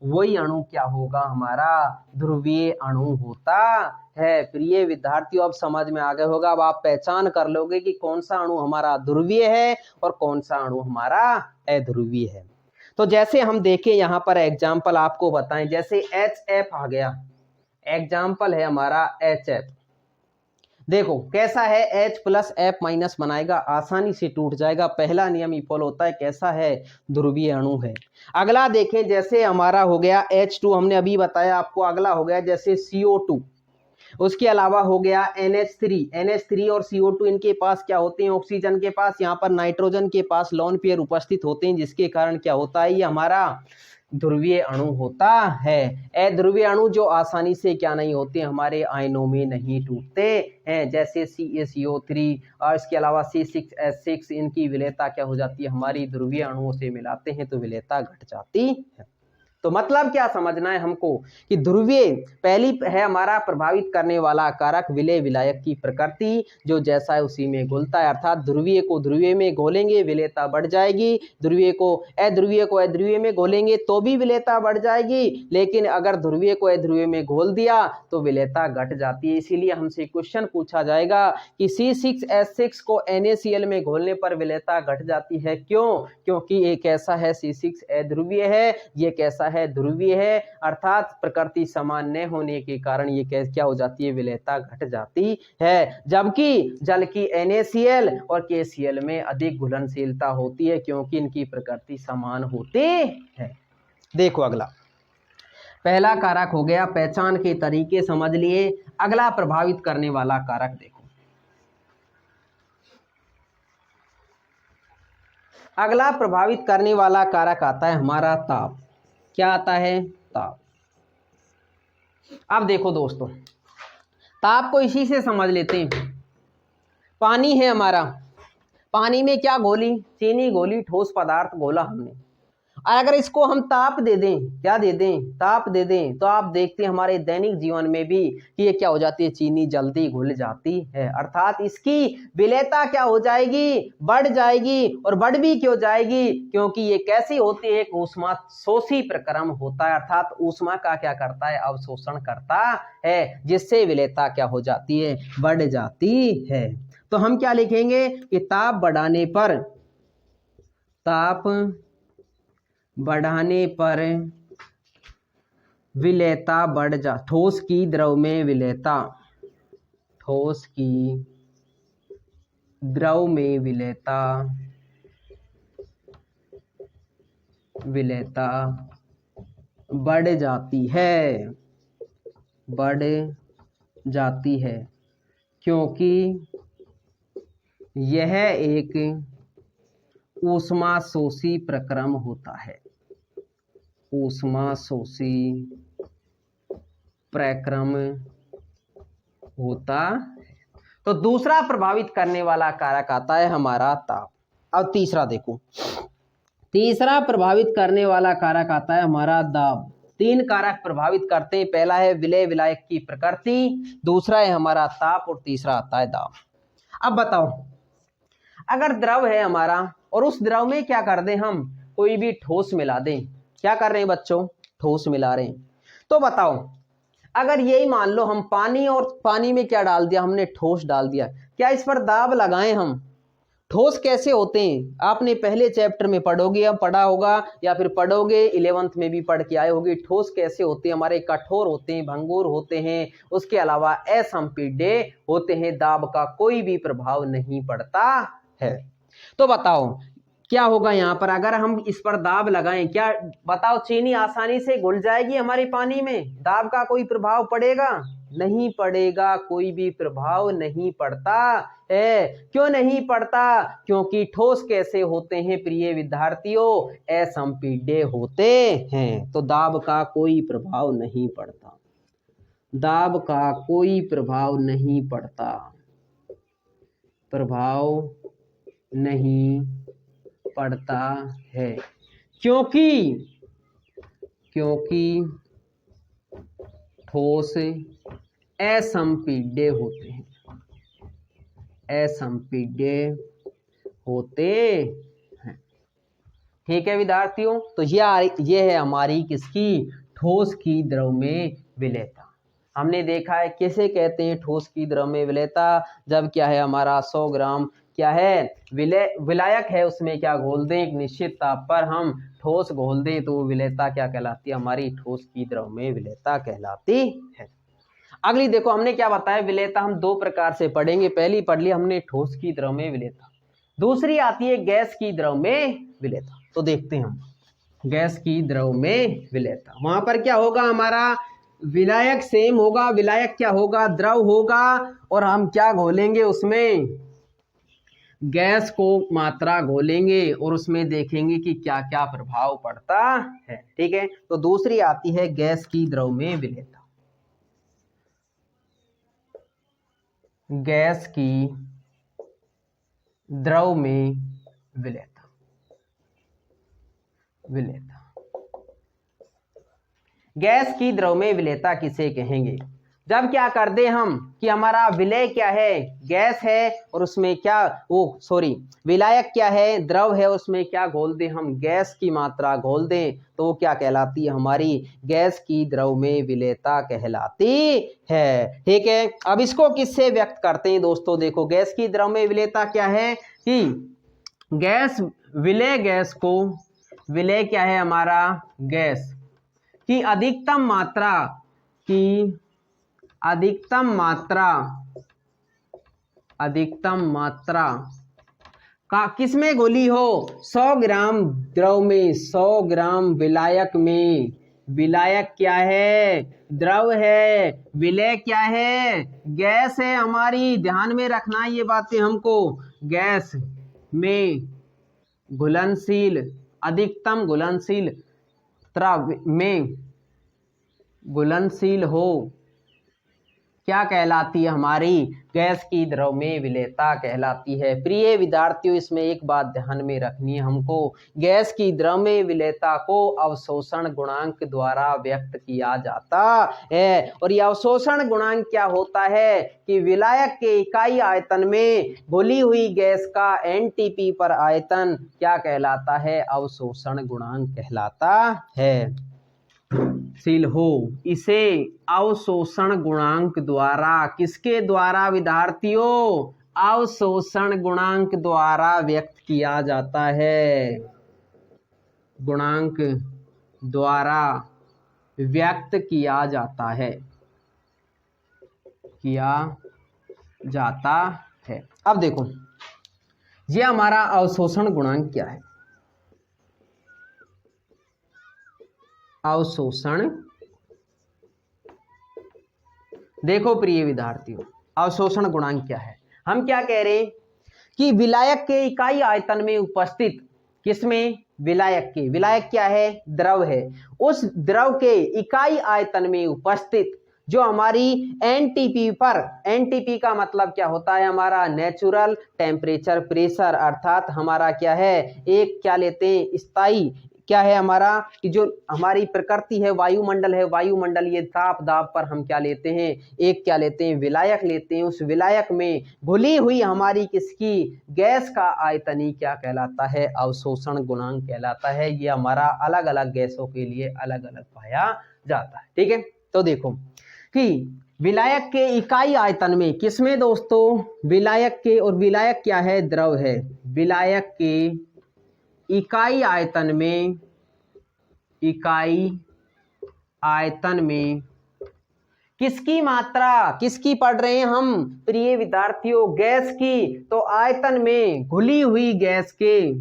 S1: वही अणु क्या होगा, हमारा ध्रुवीय अणु होता है। प्रिय विद्यार्थियों अब समझ में आ गया होगा, अब आप पहचान कर लोगे कि कौन सा अणु हमारा ध्रुवीय है और कौन सा अणु हमारा अध्रुवीय है। तो जैसे हम देखें यहाँ पर एग्जाम्पल आपको बताएं, जैसे HF आ गया, एग्जाम्पल है हमारा HF। देखो कैसा है, H प्लस F माइनस बनाएगा, आसानी से टूट जाएगा। पहला नियम ही फॉलो होता है, कैसा है, ध्रुवीय अणु है। अगला देखें, जैसे हमारा हो गया H2, हमने अभी बताया आपको। अगला हो गया जैसे CO2, उसके अलावा हो गया NH3 और CO2 इनके पास क्या होते हैं, ऑक्सीजन के पास, यहाँ पर नाइट्रोजन के पास लोन पेयर उपस्थित होते हैं, जिसके कारण क्या होता है, ये हमारा ध्रुवीय अणु होता है। अध्रुवीय अणु जो आसानी से क्या नहीं होते, हमारे आयनों में नहीं टूटते हैं, जैसे CaCO3 और इसके अलावा C6H6, इनकी विलेयता क्या हो जाती है, हमारी ध्रुवीय अणुओं से मिलाते हैं तो विलेयता घट जाती है। तो मतलब क्या समझना है हमको कि ध्रुवीय पहली है हमारा प्रभावित करने वाला कारक विलेय विलायक की प्रकृति, जो जैसा है उसी में घुलता है, अर्थात ध्रुवीय को ध्रुवीय में घोलेंगे विलेयता बढ़ जाएगी, ध्रुवीय को अध्रुवीय में घोलेंगे तो भी विलेयता बढ़ जाएगी, लेकिन अगर ध्रुवीय को अध्रुवीय में घोल दिया तो विलेयता घट जाती है। इसीलिए हमसे क्वेश्चन पूछा जाएगा कि C6H6 को NaCl में घोलने पर विलेयता घट जाती है, क्यों, क्योंकि ये कैसा है, C6 अध्रुवीय है, ये कैसा है, ध्रुवीय है, अर्थात प्रकृति समान न होने के कारण ये क्या हो जाती है, विलेयता घट जाती है। जबकि जल की NaCl और KCl में अधिक घुलनशीलता होती है, क्योंकि इनकी प्रकृति समान होती है। देखो अगला, पहला कारक हो गया, पहचान के तरीके समझ लिए। अगला प्रभावित करने वाला कारक देखो, अगला प्रभावित करने वाला कारक आता है हमारा ताप। क्या आता है, ताप। अब देखो दोस्तों, ताप को इसी से समझ लेते हैं। पानी है हमारा, पानी में क्या घोली, चीनी घोली, ठोस पदार्थ घोला हमने, और अगर इसको हम ताप दे दें, क्या दे दें, ताप दे दें, तो आप देखते हैं हमारे दैनिक जीवन में भी कि ये क्या हो जाती है, चीनी जल्दी घुल जाती है, अर्थात इसकी विलेयता क्या हो जाएगी, बढ़ जाएगी। और बढ़ भी क्यों जाएगी, क्योंकि ये कैसी होती है, एक ऊष्मा शोषी प्रक्रम होता है, अर्थात ऊष्मा का क्या करता है, अवशोषण करता है, जिससे विलेयता क्या हो जाती है, बढ़ जाती है। तो हम क्या लिखेंगे कि ताप बढ़ाने पर ताप बढ़ाने पर विलेयता बढ़ जा, ठोस की द्रव में विलेयता, ठोस की द्रव में विलेयता, विलेयता बढ़ जाती है, बढ़ जाती है, क्योंकि यह एक ऊष्माशोषी प्रक्रम होता है, ऊष्माशोषी प्रक्रम होता है। तो दूसरा प्रभावित करने वाला कारक आता है हमारा ताप। अब तीसरा देखो, तीसरा प्रभावित करने वाला कारक आता है हमारा दाब। तीन कारक प्रभावित करते हैं, पहला है विलेय विलायक की प्रकृति, दूसरा है हमारा ताप और तीसरा आता है दाब। अब बताओ, अगर द्रव है हमारा और उस द्रव में क्या कर दें हम, कोई भी ठोस मिला दें, क्या कर रहे हैं बच्चों, ठोस मिला रहे हैं, तो बताओ अगर यही मान लो हम पानी और पानी में क्या डाल दिया, हमने ठोस डाल दिया, क्या इस पर दाब लगाएं हम, ठोस कैसे होते हैं आपने पहले चैप्टर में पढ़ोगे, अब पढ़ा होगा या फिर पढ़ोगे, 11th में भी पढ़ के आए होगे। ठोस कैसे होते हैं, हमारे कठोर होते हैं, भंगुर होते हैं, उसके अलावा असंपीड्य होते हैं, दाब का कोई भी प्रभाव नहीं पड़ता है। तो बताओ क्या होगा यहाँ पर, अगर हम इस पर दाब लगाएं, क्या बताओ चीनी आसानी से घुल जाएगी हमारे पानी में, दाब का कोई प्रभाव पड़ेगा, नहीं पड़ेगा, कोई भी प्रभाव नहीं पड़ता है। क्यों नहीं पड़ता, क्योंकि ठोस कैसे होते हैं प्रिय विद्यार्थियों, असंपीड्य होते हैं, तो दाब का कोई प्रभाव नहीं पड़ता, दाब का कोई प्रभाव नहीं पड़ता, प्रभाव नहीं पड़ता है, क्योंकि ठोस असंपीड्य होते हैं, असंपीड्य होते हैं। ठीक है विद्यार्थियों, तो ये है हमारी किसकी, ठोस की द्रव में विलेयता। हमने देखा है किसे कहते हैं ठोस की द्रव में विलेयता, जब क्या है हमारा 100 ग्राम क्या है विलायक है, उसमें क्या घोल दें, एक निश्चित ताप पर हम ठोस घोल दें, तो वो विलेयता क्या कहलाती है, हमारी ठोस की द्रव में विलेयता कहलाती है। अगली देखो, हमने क्या बताया, विलेयता हम दो प्रकार से पढ़ेंगे, पहली पढ़ ली हमने ठोस की द्रव में विलेयता, दूसरी आती है गैस की द्रव में विलेयता। तो देखते हैं हम गैस की द्रव में विलेयता, वहां पर क्या होगा, हमारा विलायक सेम होगा, विलायक क्या होगा, द्रव होगा, और हम क्या घोलेंगे, उसमें गैस को मात्रा घोलेंगे और उसमें देखेंगे कि क्या क्या प्रभाव पड़ता है। ठीक है, तो दूसरी आती है गैस की द्रव में विलेयता, गैस की द्रव में विलेयता, विलेयता, गैस की द्रव में विलेयता किसे कहेंगे, जब क्या कर दे हम कि हमारा विलेय क्या है, गैस है, और उसमें क्या विलायक क्या है, द्रव है, उसमें क्या घोल दे हम, गैस की मात्रा घोल दें, तो वो क्या कहलाती है, हमारी गैस की द्रव में विलेयता कहलाती है। ठीक है, अब इसको किससे व्यक्त करते हैं दोस्तों, देखो गैस की द्रव में विलेयता क्या है कि गैस विलेय, गैस को विलेय क्या है हमारा, गैस की अधिकतम मात्रा का किसमें घोली हो, 100 ग्राम द्रव में, 100 ग्राम विलायक में, विलायक क्या है, द्रव है, विलेय क्या है, गैस है हमारी, ध्यान में रखना ये बातें हमको, गैस में घुलनशील, अधिकतम घुलनशील द्रव में घुलनशील हो, क्या कहलाती है, हमारी गैस की द्रव में विलेयता कहलाती है। प्रिय विद्यार्थियों, इसमें एक बात ध्यान में रखनी है हमको, गैस की द्रव में विलेयता को अवशोषण गुणांक द्वारा व्यक्त किया जाता है, और यह अवशोषण गुणांक क्या होता है कि विलायक के इकाई आयतन में घुली हुई गैस का एनटीपी पर आयतन क्या कहलाता है, अवशोषण गुणांक कहलाता है शील हो, इसे अवशोषण गुणांक द्वारा, किसके द्वारा विद्यार्थियों, अवशोषण गुणांक द्वारा व्यक्त किया जाता है। गुणांक द्वारा व्यक्त किया जाता है, अब देखो ये हमारा अवशोषण गुणांक क्या है। अवशोषण, देखो प्रिय विद्यार्थियों, अवशोषण गुणांक क्या है। हम क्या कह रहे हैं कि विलायक के इकाई आयतन में उपस्थित, किसमें, विलायक के, विलायक क्या है, द्रव है, उस द्रव के इकाई आयतन में उपस्थित जो हमारी एनटीपी पर, एनटीपी का मतलब क्या होता है, हमारा नेचुरल टेम्परेचर प्रेशर, अर्थात हमारा क्या है, एक क्या लेते हैं, स्थायी क्या है हमारा, कि जो हमारी प्रकृति है, वायुमंडल है, वायुमंडल ये ताप दाब पर हम क्या लेते हैं, एक क्या लेते हैं, विलायक लेते हैं। उस विलायक में घुली हुई हमारी किसकी, गैस का आयतनी क्या कहलाता है, अवशोषण गुणांक कहलाता है। ये हमारा अलग अलग गैसों के लिए अलग अलग पाया जाता है। ठीक है, तो देखो कि विलायक के इकाई आयतन में, किसमें दोस्तों, विलायक के, और विलायक क्या है, द्रव है, विलायक के इकाई आयतन में, इकाई आयतन में किसकी मात्रा, किसकी पढ़ रहे हैं हम प्रिय विद्यार्थियों, गैस की, तो आयतन में घुली हुई गैस के,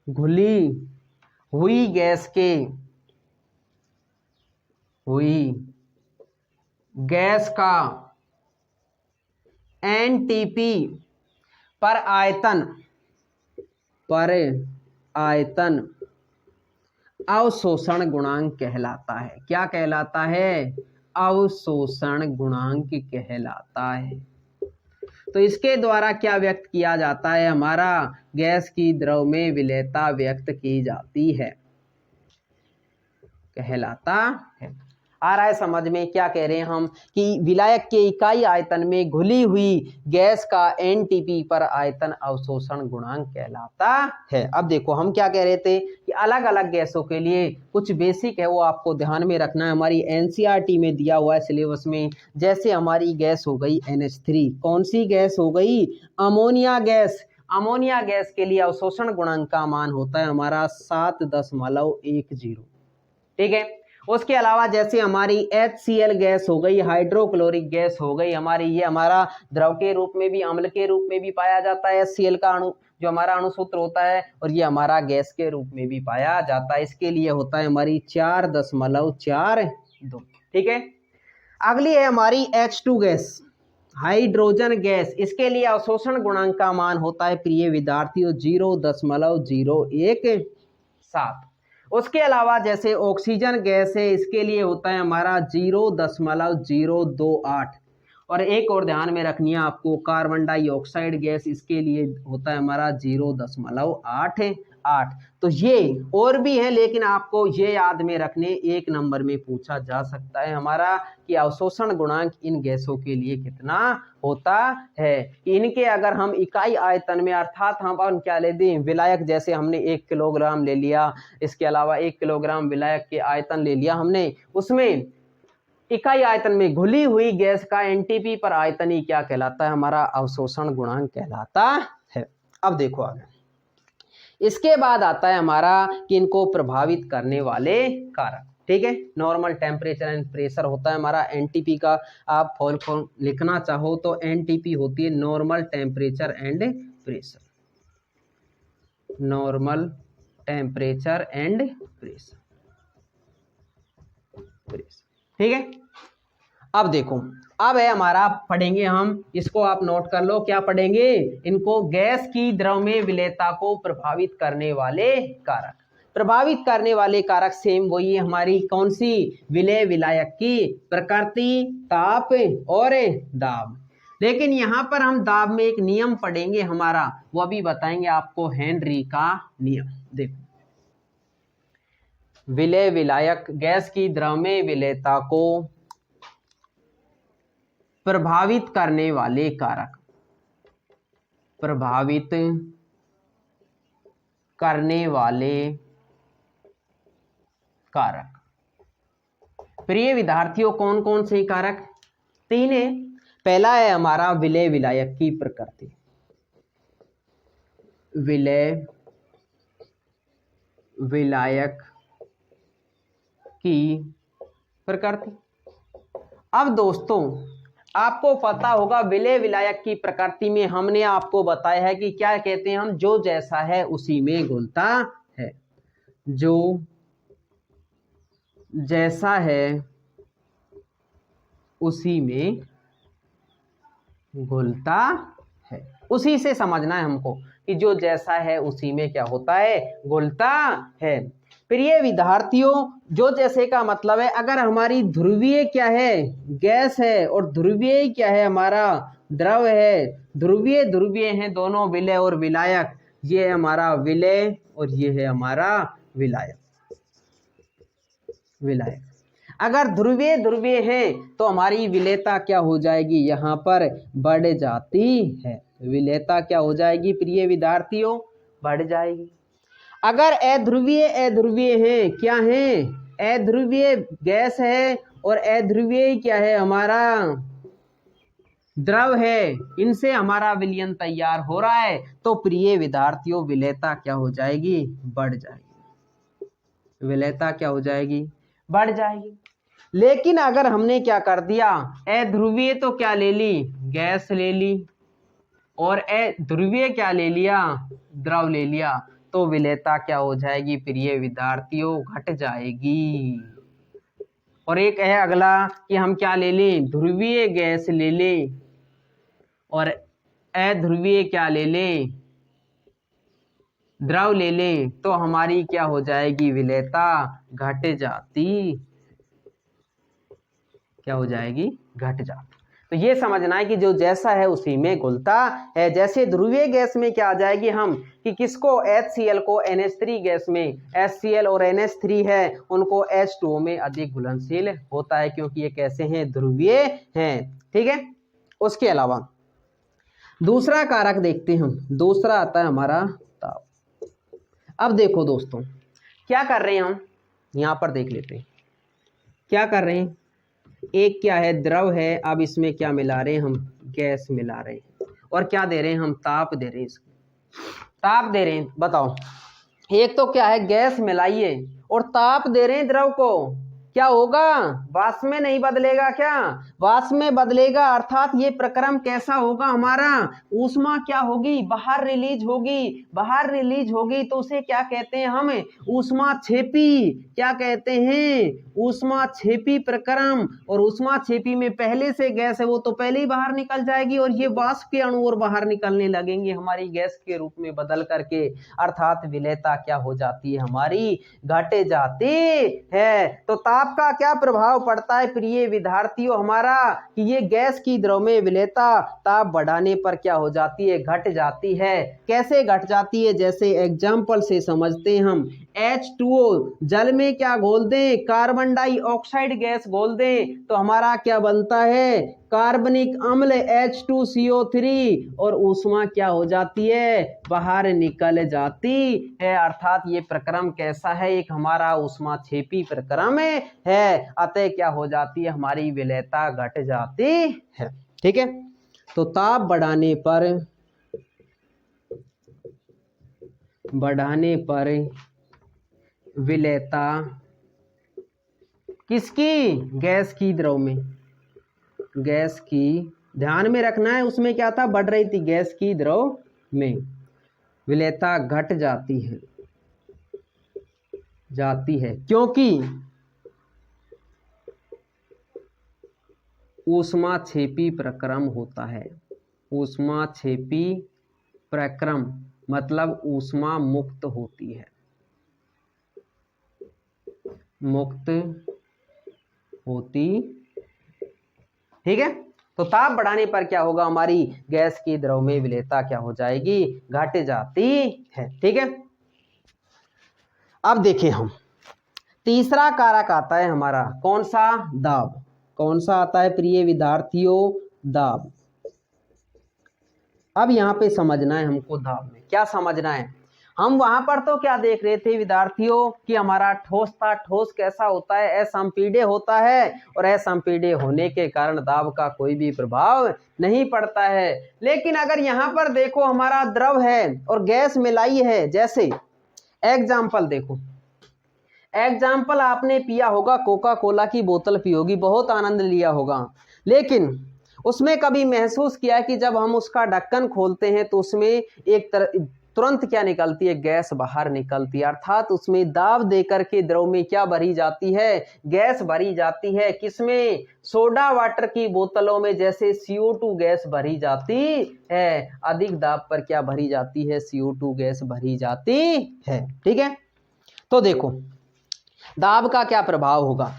S1: घुली हुई गैस के, हुई गैस का एनटीपी पर आयतन, पर आयतन अवशोषण गुणांक कहलाता है। क्या कहलाता है, अवशोषण गुणांक कहलाता है। तो इसके द्वारा क्या व्यक्त किया जाता है, हमारा गैस की द्रव में विलेयता व्यक्त की जाती है, कहलाता है। आ रहा है समझ में, क्या कह रहे हैं हम कि विलायक के इकाई आयतन में घुली हुई गैस का एनटीपी पर आयतन अवशोषण गुणांक कहलाता है। अब देखो हम क्या कह रहे थे कि अलग अलग गैसों के लिए कुछ बेसिक है वो आपको ध्यान में रखना है, हमारी एनसीईआरटी में दिया हुआ है सिलेबस में। जैसे हमारी गैस हो गई NH3, कौन सी गैस हो गई, अमोनिया गैस। अमोनिया गैस के लिए अवशोषण गुणांक का मान होता है हमारा 7.10। ठीक है, उसके अलावा जैसे हमारी HCl गैस हो गई, हाइड्रोक्लोरिक गैस हो गई हमारी, ये हमारा द्रव के रूप में भी, अम्ल के रूप में भी पाया जाता है, HCl का अणु जो हमारा अणुसूत्र होता है, और ये हमारा गैस के रूप में भी पाया जाता है। इसके लिए होता है हमारी 4.42। ठीक है, अगली है हमारी H2 गैस, हाइड्रोजन गैस। इसके लिए अवशोषण गुणांक का मान होता है प्रिय विद्यार्थियों 0.017। उसके अलावा जैसे ऑक्सीजन गैस है, इसके लिए होता है हमारा 0.028। और एक और ध्यान में रखनी है आपको, कार्बन डाइऑक्साइड गैस, इसके लिए होता है हमारा 0.88। तो ये और भी है, लेकिन आपको ये याद में रखने, एक नंबर में पूछा जा सकता है हमारा कि अवशोषण गुणांक इन गैसों के लिए कितना होता है। इनके अगर हम इकाई आयतन में, अर्थात हम क्या ले दें, विलायक, जैसे हमने 1 किलोग्राम ले लिया, इसके अलावा 1 किलोग्राम विलायक के आयतन ले लिया हमने, उसमें इकाई आयतन में घुली हुई गैस का एनटीपी पर आयतन ही क्या कहलाता है, हमारा अवशोषण गुणांक कहलाता है। अब देखो आगे, इसके बाद आता है हमारा कि इनको प्रभावित करने वाले कारक। ठीक है, नॉर्मल टेम्परेचर एंड प्रेशर होता है हमारा एनटीपी का। आप फॉर्म लिखना चाहो तो एनटीपी होती है normal temperature and pressure, normal temperature and pressure. ठीक है, अब देखो, अब है हमारा, पढ़ेंगे हम इसको, आप नोट कर लो क्या पढ़ेंगे, इनको गैस की द्रव में विलेयता को प्रभावित करने वाले कारक। प्रभावित करने वाले कारक सेम वही है हमारी, कौन सी, विलेय विलायक की प्रकृति, ताप और दाब। लेकिन यहाँ पर हम दाब में एक नियम पढ़ेंगे हमारा, वो भी बताएंगे आपको, हेनरी का नियम। देखो, विलेय विलायक, गैस की द्रव में विलेयता को प्रभावित करने वाले कारक, प्रभावित करने वाले कारक। प्रिय विद्यार्थियों, कौन कौन से कारक, 3 है। पहला है हमारा विलेय विलायक की प्रकृति, विलेय विलायक की प्रकृति। अब दोस्तों आपको पता होगा विलेय विलायक की प्रकृति में हमने आपको बताया है कि क्या कहते हैं हम, जो जैसा है उसी में घुलता है, जो जैसा है उसी में घुलता है। उसी से समझना है हमको कि जो जैसा है उसी में क्या होता है, घुलता है। प्रिय विद्यार्थियों, जो जैसे का मतलब है अगर हमारी ध्रुवीय क्या है, गैस है, और ध्रुवीय क्या है, हमारा द्रव है। ध्रुवीय ध्रुवीय हैं दोनों, विलेय और विलायक। ये है हमारा विलेय और ये है हमारा विलायक। विलायक अगर ध्रुवीय ध्रुवीय है तो हमारी विलेयता क्या हो जाएगी, यहाँ पर बढ़ जाती है। विलेयता क्या हो जाएगी प्रिय विद्यार्थियों, बढ़ जाएगी। अगर अध्रुवीय अध्रुवीय है, क्या है, अध्रुवीय गैस है और अध्रुवीय क्या है, हमारा द्रव है, इनसे हमारा विलयन तैयार हो रहा है, तो प्रिय विद्यार्थियों विलेयता क्या हो जाएगी, बढ़ जाएगी। विलेयता क्या हो जाएगी, बढ़ जाएगी। लेकिन अगर हमने क्या कर दिया, अध्रुवीय तो क्या ले ली, गैस ले ली, और अध्रुवीय क्या ले लिया, द्रव ले लिया, तो विलेयता क्या हो जाएगी प्रिय विद्यार्थियों, घट जाएगी। और एक है अगला कि हम क्या ले लें, ध्रुवीय गैस ले लें और अध्रुवीय क्या ले लें, द्रव ले लें, तो हमारी क्या हो जाएगी, विलेयता घट जाती। क्या हो जाएगी, घट जाती। तो ये समझना है कि जो जैसा है उसी में घुलता है। जैसे ध्रुवीय गैस में क्या आ जाएगी हम, कि किसको, HCl को NH3 गैस में, HCl और NH3 है उनको H2O में अधिक घुलनशील होता है, क्योंकि ये कैसे हैं, ध्रुवीय हैं। ठीक है। उसके अलावा दूसरा कारक देखते हैं हम, दूसरा आता है हमारा ताप। अब देखो दोस्तों क्या कर रहे हैं हम, यहां पर देख लेते हैं क्या कर रहे हैं। एक क्या है, द्रव है, अब इसमें क्या मिला रहे हैं हम, गैस मिला रहे हैं, और क्या दे रहे हैं हम, ताप दे रहे हैं, इसको ताप दे रहे हैं। बताओ, एक तो क्या है, गैस मिलाइए और ताप दे रहे हैं द्रव को, क्या होगा, वाष्प में नहीं बदलेगा, क्या वाष्प में बदलेगा। अर्थात ये प्रक्रम कैसा होगा हमारा, ऊष्मा क्या होगी, बाहर रिलीज होगी, बाहर रिलीज होगी, तो उसे क्या कहते हैं हम, ऊष्मा छेपी। क्या कहते हैं, ऊष्मा छेपी प्रक्रम। और ऊष्मा छेपी में पहले से गैस है वो तो पहले ही बाहर निकल जाएगी, और ये वाष्प के अणु और बाहर निकलने लगेंगे हमारी गैस के रूप में बदल करके। अर्थात विलेयता क्या हो जाती है, हमारी घट जाती है। तो ताप का क्या प्रभाव पड़ता है प्रिय विद्यार्थियों हमारा, कि ये गैस की द्रव में विलेयता ताप बढ़ाने पर क्या हो जाती है, घट जाती है। कैसे घट जाती है, जैसे एग्जाम्पल से समझते हैं हम। H2O जल में क्या घोल दें, कार्बन डाइऑक्साइड गैस घोल दें, तो हमारा क्या बनता है, कार्बनिक अम्ल H2CO3, और ऊष्मा क्या हो जाती है, बाहर निकल जाती है। अर्थात ये प्रक्रम कैसा है, एक हमारा ऊष्मा छेपी प्रक्रम है। अतः क्या हो जाती है, हमारी विलेयता घट जाती है। ठीक है। तो ताप बढ़ाने पर विलेयता किसकी, गैस की द्रव में, गैस की, ध्यान में रखना है, उसमें क्या था, बढ़ रही थी, गैस की द्रव में विलेयता घट जाती है, क्योंकि ऊष्मा छेपी प्रक्रम होता है। ऊष्मा छेपी प्रक्रम मतलब ऊष्मा मुक्त होती है, मुक्त होती। ठीक है। तो ताप बढ़ाने पर क्या होगा, हमारी गैस की द्रव में विलेयता क्या हो जाएगी, घट जाती है। ठीक है। अब देखें हम, तीसरा कारक आता है हमारा, कौन सा, दाब। कौन सा आता है प्रिय विद्यार्थियों, दाब। अब यहाँ पे समझना है हमको, दाब में क्या समझना है। हम वहां पर तो क्या देख रहे थे विद्यार्थियों, कि हमारा ठोस था, ठोस कैसा होता है, असंपीड्य होता है, और असंपीड्य होने के कारण दाब का कोई भी प्रभाव नहीं पड़ता है। लेकिन अगर यहाँ पर देखो, हमारा द्रव है और गैस मिलाई है, जैसे एग्जाम्पल देखो, एग्जाम्पल आपने पिया होगा, कोका कोला की बोतल पी होगी, बहुत आनंद लिया होगा, लेकिन उसमें कभी महसूस किया कि जब हम उसका ढक्कन खोलते हैं तो उसमें तुरंत क्या निकलती है, गैस बाहर निकलती है। अर्थात उसमें दाब देकर के द्रव में क्या भरी जाती है, गैस भरी जाती है। किसमें, सोडा वाटर की बोतलों में जैसे CO2 गैस भरी जाती है, अधिक दाब पर क्या भरी जाती है, CO2 गैस भरी जाती है। ठीक है, तो देखो दाब का क्या प्रभाव होगा।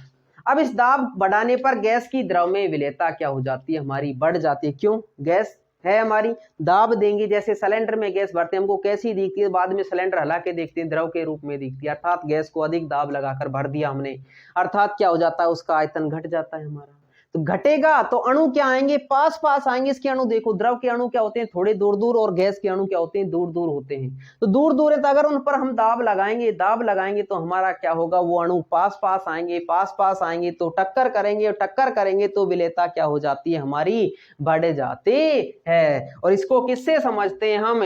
S1: अब इस दाब बढ़ाने पर गैस की द्रव में विलेयता क्या हो जाती है, हमारी बढ़ जाती है। क्यों, गैस है हमारी, दाब देंगे, जैसे सिलेंडर में गैस भरते हैं, हमको कैसी दिखती है, बाद में सिलेंडर हला के देखते हैं, द्रव के रूप में दिखती है। अर्थात गैस को अधिक दाब लगाकर भर दिया हमने, अर्थात क्या हो जाता है, उसका आयतन घट जाता है हमारा। तो घटेगा तो अणु क्या आएंगे, पास पास आएंगे। इसके अणु देखो, द्रव के अणु क्या होते हैं, थोड़े दूर दूर, और गैस के अणु क्या होते हैं, दूर दूर होते हैं। तो दूर दूर है तो अगर उन पर हम दाब लगाएंगे तो हमारा क्या होगा, वो अणु पास पास आएंगे, पास पास आएंगे तो टक्कर करेंगे, और टक्कर करेंगे तो विलेयता क्या हो जाती है, हमारी बढ़ जाती है। और इसको किससे समझते हैं हम,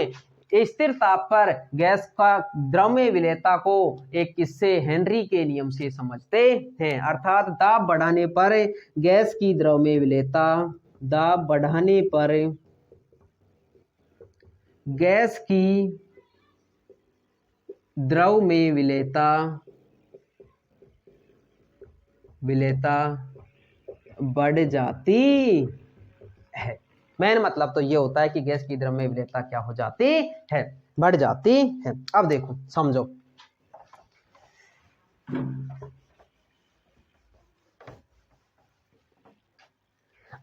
S1: स्थिर ताप पर गैस का द्रव में विलेयता को एक किससे, हेनरी के नियम से समझते हैं। अर्थात दाब बढ़ाने पर गैस की द्रव में विलेयता, दाब बढ़ाने पर गैस की द्रव में विलेयता बढ़ जाती है। मेन मतलब तो ये होता है कि गैस की द्रव में विलेयता क्या हो जाती है, बढ़ जाती है। अब देखो समझो,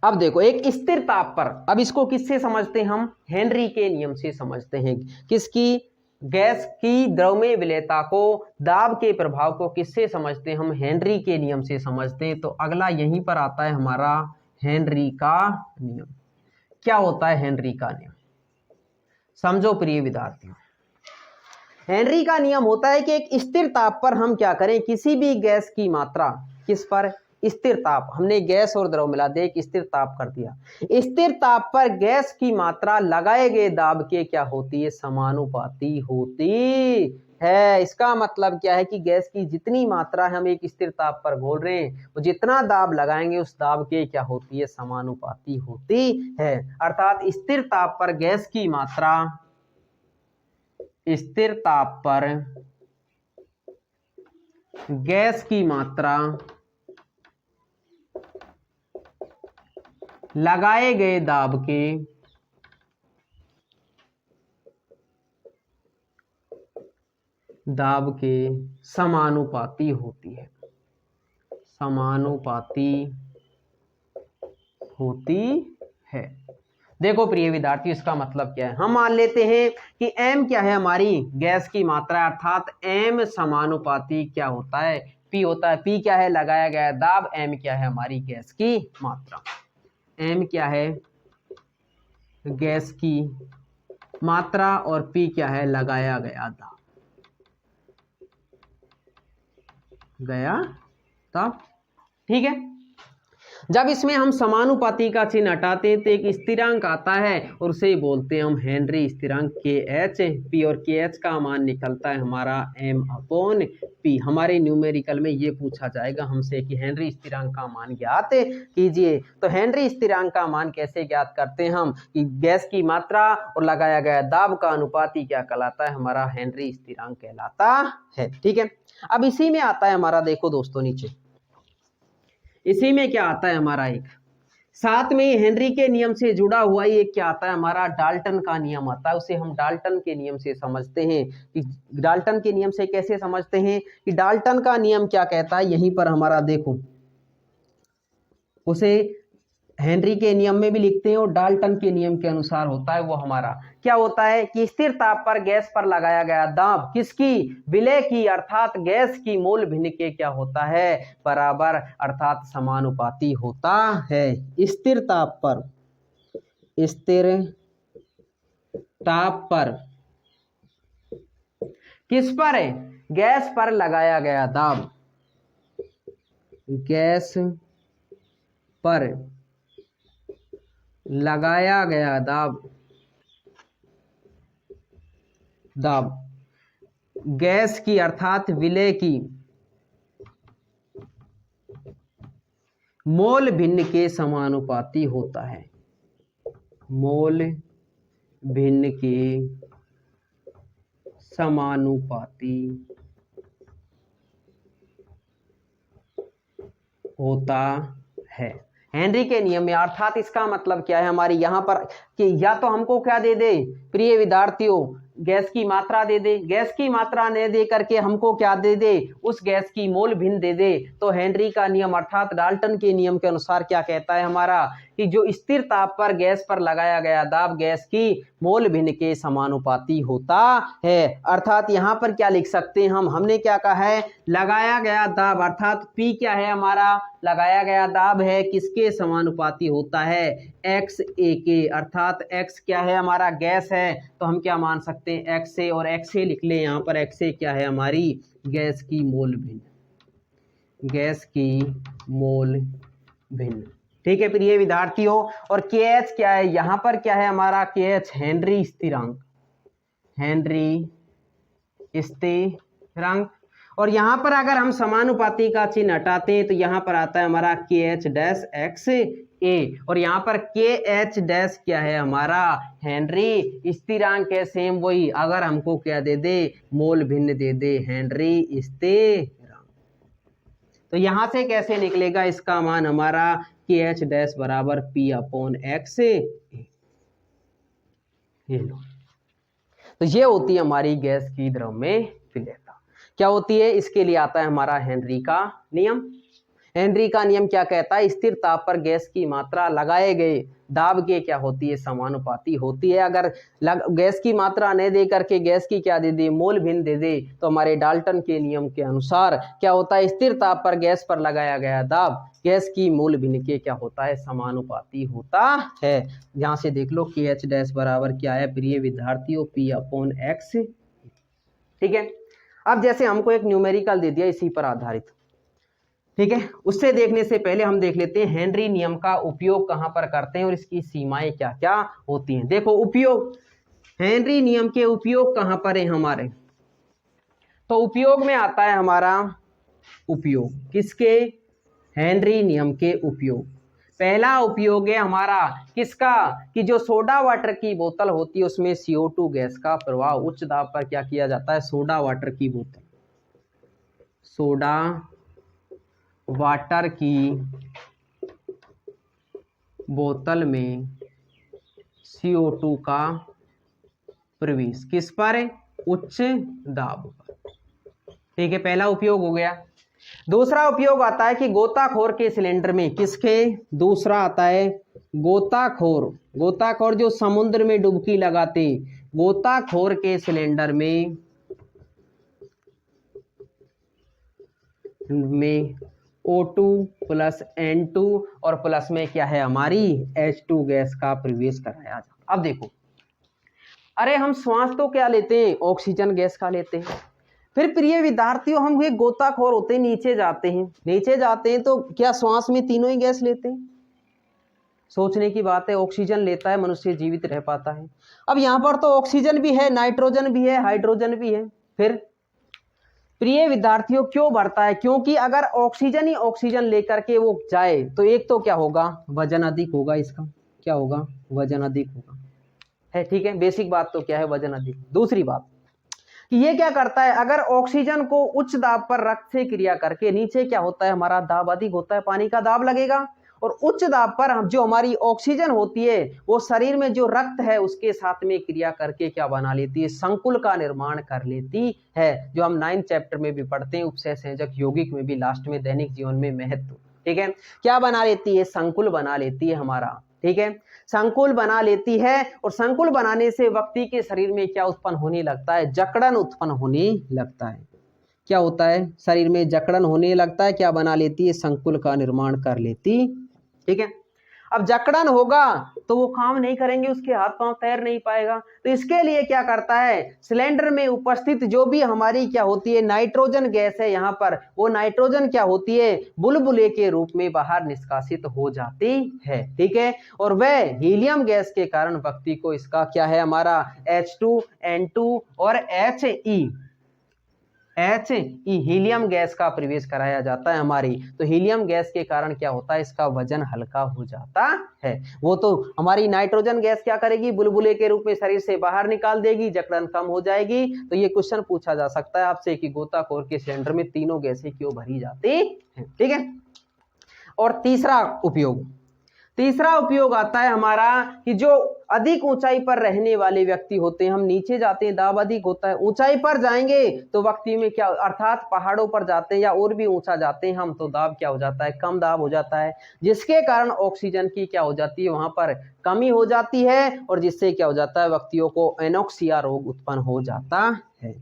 S1: अब देखो एक स्थिर ताप पर, अब इसको किससे समझते हैं हम, हेनरी के नियम से समझते हैं। किसकी, गैस की द्रव में विलेयता को, दाब के प्रभाव को किससे समझते हैं हम, हेनरी के नियम से समझते हैं। तो अगला यहीं पर आता है हमारा हेनरी का नियम। क्या होता है हेनरी का नियम, समझो प्रिय विद्यार्थियों। हेनरी का नियम होता है कि एक स्थिर ताप पर हम क्या करें, किसी भी गैस की मात्रा, किस पर, स्थिर ताप, हमने गैस और द्रव मिला दे, एक स्थिर ताप कर दिया, स्थिर ताप पर गैस की मात्रा लगाए गए दाब के क्या होती है, समानुपाती होती है। इसका मतलब क्या है कि गैस की जितनी मात्रा हम एक स्थिर ताप पर घोल रहे हैं, वो जितना दाब लगाएंगे उस दाब के क्या होती है, समानुपाती होती है। अर्थात स्थिर ताप पर गैस की मात्रा, स्थिर ताप पर गैस की मात्रा लगाए गए दाब के समानुपाती होती है, समानुपाती होती है। देखो प्रिय विद्यार्थी, इसका मतलब क्या है, हम मान लेते हैं कि m क्या है, हमारी गैस की मात्रा, अर्थात m समानुपाती क्या होता है, p होता है। p क्या है, लगाया गया दाब, m क्या है, हमारी गैस की मात्रा, m क्या है, गैस की मात्रा, और p क्या है, लगाया गया दाब, गया दाब। ठीक है, जब इसमें हम समानुपाती का चिन्ह हटाते हैं तो एक स्थिरांक आता है, और उसे बोलते हैं हम हेनरी स्थिरांक, KH। P और KH का मान निकलता है हमारा M/P। हमारे न्यूमेरिकल में ये पूछा जाएगा हमसे कि हेनरी स्थिरांक का मान ज्ञात कीजिए। तो हेनरी स्थिरांक का मान कैसे ज्ञात करते हैं हम, कि गैस की मात्रा और लगाया गया दाब का अनुपाती क्या कहलाता है, हमारा हेनरी स्थिरांक कहलाता है। ठीक है, अब इसी में आता है हमारा, देखो दोस्तों नीचे, इसी में क्या आता है हमारा, एक साथ में हेनरी के नियम से जुड़ा हुआ ही एक क्या आता है, हमारा डाल्टन का नियम आता है। उसे हम डाल्टन के नियम से समझते हैं। कि डाल्टन के नियम से कैसे समझते हैं, कि डाल्टन का नियम क्या कहता है, यहीं पर हमारा देखो, उसे हेनरी के नियम में भी लिखते हैं, और डाल्टन के नियम के अनुसार होता है वो हमारा क्या होता है, कि स्थिर ताप पर गैस पर लगाया गया दाब, किसकी, विलेय की, अर्थात गैस की मोल भिन्न के क्या होता है, बराबर, अर्थात समानुपाती होता है। स्थिर ताप पर, स्थिर ताप पर किस पर है, गैस पर लगाया गया दाब, गैस पर लगाया गया दाब गैस की अर्थात विलय की मोल भिन्न के समानुपाती होता है। मोल भिन्न के समानुपाती होता है हेनरी के नियम में। अर्थात इसका मतलब क्या है हमारी यहाँ पर कि या तो हमको क्या दे दे प्रिय विद्यार्थियों, गैस की मात्रा दे दे, गैस की मात्रा न दे करके हमको क्या दे दे, उस गैस की मोल भिन्न दे दे। तो हेनरी का नियम अर्थात डाल्टन के नियम के अनुसार क्या कहता है हमारा कि जो स्थिर ताप पर गैस पर लगाया गया दाब गैस की मोल भिन्न के समानुपाती होता है। अर्थात यहाँ पर क्या लिख सकते हैं हमने क्या कहा है, लगाया गया दाब अर्थात P क्या है हमारा, लगाया गया दाब है किसके समानुपाती होता है, एक्स ए के। अर्थात x क्या है हमारा, गैस है, तो हम क्या मान सकते हैं x से, और x से लिख लें यहाँ पर, x से क्या है हमारी गैस की मोल भिन्न, गैस की मोल भिन्न। ठीक है प्रिय विद्यार्थियों। और KH क्या है यहाँ पर, क्या है हमारा KH हेनरी स्थिरांक, हेनरी स्थिरांक। और यहाँ पर अगर हम समानुपाती का चिन्ह हटाते हैं तो यहाँ पर आता है हमारा KH डैश एक्स ए, और यहाँ पर KH डैश क्या है हमारा हेनरी स्थिरांक है, सेम वही। अगर हमको क्या दे दे, मोल भिन्न दे दे, हेनरी स्थिरांक। तो यहाँ से कैसे निकलेगा इसका मान हमारा KH डैश बराबर P अपॉन एक्स ए। ये लो, तो ये होती है हमारी गैस की द्रव में विलेयता। क्या होती है, इसके लिए आता है हमारा हेनरी का नियम। हेनरी का नियम क्या कहता है, स्थिर ताप पर गैस की मात्रा लगाए गए दाब के क्या होती है, समानुपाती होती है। अगर गैस की मात्रा न दे करके गैस की क्या दे दे, मोल भिन्न दे दे, तो हमारे डाल्टन के नियम के अनुसार क्या होता है, स्थिर ताप पर गैस पर लगाया गया दाब गैस की मोल भिन्न के क्या होता है, समानुपाती होता है। यहाँ से देख लो KH डैश बराबर क्या है प्रिय विद्यार्थियों, P अपॉन एक्स। ठीक है, अब जैसे हमको एक न्यूमेरिकल दे दिया इसी पर आधारित, ठीक है, उससे देखने से पहले हम देख लेते हैं हेनरी नियम का उपयोग कहां पर करते हैं और इसकी सीमाएं क्या क्या होती हैं। देखो उपयोग, हेनरी नियम के उपयोग कहां पर है हमारे, तो उपयोग में आता है हमारा उपयोग किसके, हेनरी नियम के उपयोग। पहला उपयोग है हमारा किसका, कि जो सोडा वाटर की बोतल होती है उसमें CO2 गैस का प्रवाह उच्च दाब पर क्या किया जाता है, सोडा वाटर की बोतल, सोडा वाटर की बोतल में CO2 का प्रवेश किस पर, उच्च दाब पर। ठीक है, पहला उपयोग हो गया। दूसरा उपयोग आता है कि गोताखोर के सिलेंडर में, किसके, दूसरा आता है गोताखोर, गोताखोर जो समुद्र में डुबकी लगाते, गोताखोर के सिलेंडर में O2 प्लस N2 और प्लस में क्या है हमारी H2 गैस का प्रवेश कराया जाता। अब देखो, अरे हम श्वास तो क्या लेते हैं, ऑक्सीजन गैस का लेते हैं। फिर प्रिय विद्यार्थियों हम ये गोताखोर होते हैं, नीचे जाते हैं, नीचे जाते हैं तो क्या श्वास में तीनों ही गैस लेते हैं, सोचने की बात है। ऑक्सीजन लेता है मनुष्य जीवित रह पाता है। अब यहाँ पर तो ऑक्सीजन भी है, नाइट्रोजन भी है, हाइड्रोजन भी है। फिर प्रिय विद्यार्थियों क्यों बढ़ता है, क्योंकि अगर ऑक्सीजन ही ऑक्सीजन लेकर के वो जाए तो एक तो क्या होगा, वजन अधिक होगा, इसका क्या होगा, वजन अधिक होगा, है। ठीक है, बेसिक बात तो क्या है, वजन अधिक। दूसरी बात कि ये क्या करता है, अगर ऑक्सीजन को उच्च दाब पर रक्त से क्रिया करके नीचे क्या होता है हमारा दाब अधिक होता है, पानी का दाब लगेगा, और उच्च दाब पर जो हमारी ऑक्सीजन होती है वो शरीर में जो रक्त है उसके साथ में क्रिया करके क्या बना लेती है, संकुल का निर्माण कर लेती है, जो हम 9th चैप्टर में भी पढ़ते हैं, उपसय संयोजक यौगिक में भी लास्ट में, दैनिक जीवन में महत्व। ठीक है, क्या बना लेती है, संकुल बना लेती है हमारा। ठीक है, संकुल बना लेती है, और संकुल बनाने से व्यक्ति के शरीर में क्या उत्पन्न होने लगता है, जकड़न उत्पन्न होने लगता है। क्या होता है, शरीर में जकड़न होने लगता है, क्या बना लेती है, संकुल का निर्माण कर लेती। ठीक है, अब जकड़न होगा तो वो काम नहीं करेंगे, उसके हाथ पांव तैर नहीं पाएगा। तो इसके लिए क्या करता है, सिलेंडर में उपस्थित जो भी हमारी क्या होती है नाइट्रोजन गैस है, यहाँ पर वो नाइट्रोजन क्या होती है, बुलबुले के रूप में बाहर निष्कासित हो जाती है। ठीक है, और वह हीलियम गैस के कारण व्यक्ति को इसका क्या है हमारा H2N2 और He H हीलियम गैस का प्रवेश कराया जाता है हमारी। तो हीलियम गैस के कारण क्या होता है, इसका वजन हल्का हो जाता है। वो तो हमारी नाइट्रोजन गैस क्या करेगी, बुलबुले के रूप में शरीर से बाहर निकाल देगी, जकड़न कम हो जाएगी। तो ये क्वेश्चन पूछा जा सकता है आपसे कि गोताखोर के सिलेंडर में तीनों गैसें क्यों भरी जाती हैं, ठीक है। और तीसरा उपयोग आता है हमारा कि जो अधिक ऊंचाई पर रहने वाले व्यक्ति होते हैं, हम नीचे जाते हैं दाब अधिक होता है, ऊंचाई पर जाएंगे तो व्यक्ति में क्या, अर्थात पहाड़ों पर जाते हैं या और भी ऊंचा जाते हैं हम, तो दाब क्या हो जाता है, कम दाब हो जाता है, जिसके कारण ऑक्सीजन की क्या हो जाती है, वहां पर कमी हो जाती है, और जिससे क्या हो जाता है, व्यक्तियों को एनोक्सिया रोग उत्पन्न हो जाता है।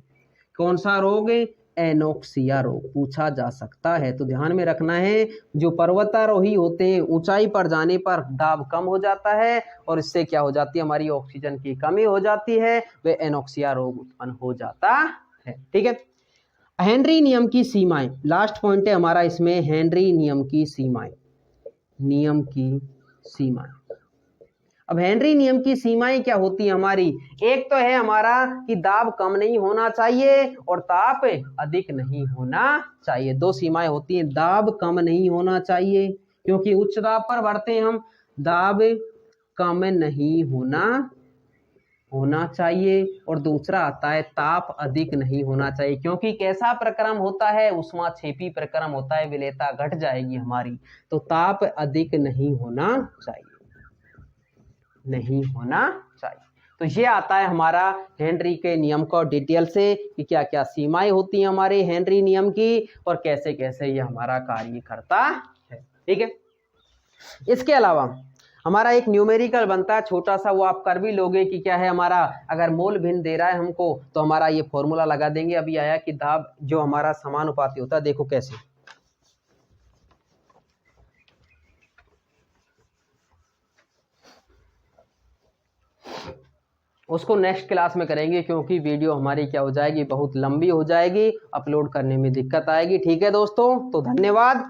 S1: कौन सा रोग, एनोक्सिया रोग पूछा जा सकता है। तो ध्यान में रखना है, जो पर्वतारोही होते हैं ऊंचाई पर जाने पर दाब कम हो जाता है और इससे क्या हो जाती है, हमारी ऑक्सीजन की कमी हो जाती है, वे एनोक्सिया रोग उत्पन्न हो जाता है, ठीक है। हेनरी नियम की सीमाएं, लास्ट पॉइंट है हमारा इसमें, हेनरी नियम की सीमाएं, नियम की सीमाएं। अब हेनरी नियम की सीमाएं क्या होती है हमारी, एक तो है हमारा कि दाब कम नहीं होना चाहिए और ताप अधिक नहीं होना चाहिए। दो सीमाएं होती हैं, दाब कम नहीं होना चाहिए क्योंकि उच्च दाब पर बढ़ते हैं हम, दाब कम नहीं होना चाहिए, और दूसरा आता है ताप अधिक नहीं होना चाहिए, क्योंकि कैसा प्रक्रम होता है, ऊष्माक्षेपी प्रक्रम होता है, विलेयता घट जाएगी हमारी। तो ताप अधिक नहीं होना चाहिए, तो ये आता है हमारा हेनरी के नियम को डिटेल से कि क्या क्या सीमाएं होती हैं हमारे हेनरी नियम की और कैसे कैसे ये हमारा कार्य करता है, ठीक है। इसके अलावा हमारा एक न्यूमेरिकल बनता है छोटा सा, वो आप कर भी लोगे कि क्या है हमारा, अगर मोल भिन्न दे रहा है हमको तो हमारा ये फॉर्मूला लगा देंगे। अभी आया कि दाब जो हमारा समानुपाती होता है, देखो कैसे, उसको नेक्स्ट क्लास में करेंगे क्योंकि वीडियो हमारी क्या हो जाएगी, बहुत लंबी हो जाएगी, अपलोड करने में दिक्कत आएगी, ठीक है दोस्तों। तो धन्यवाद।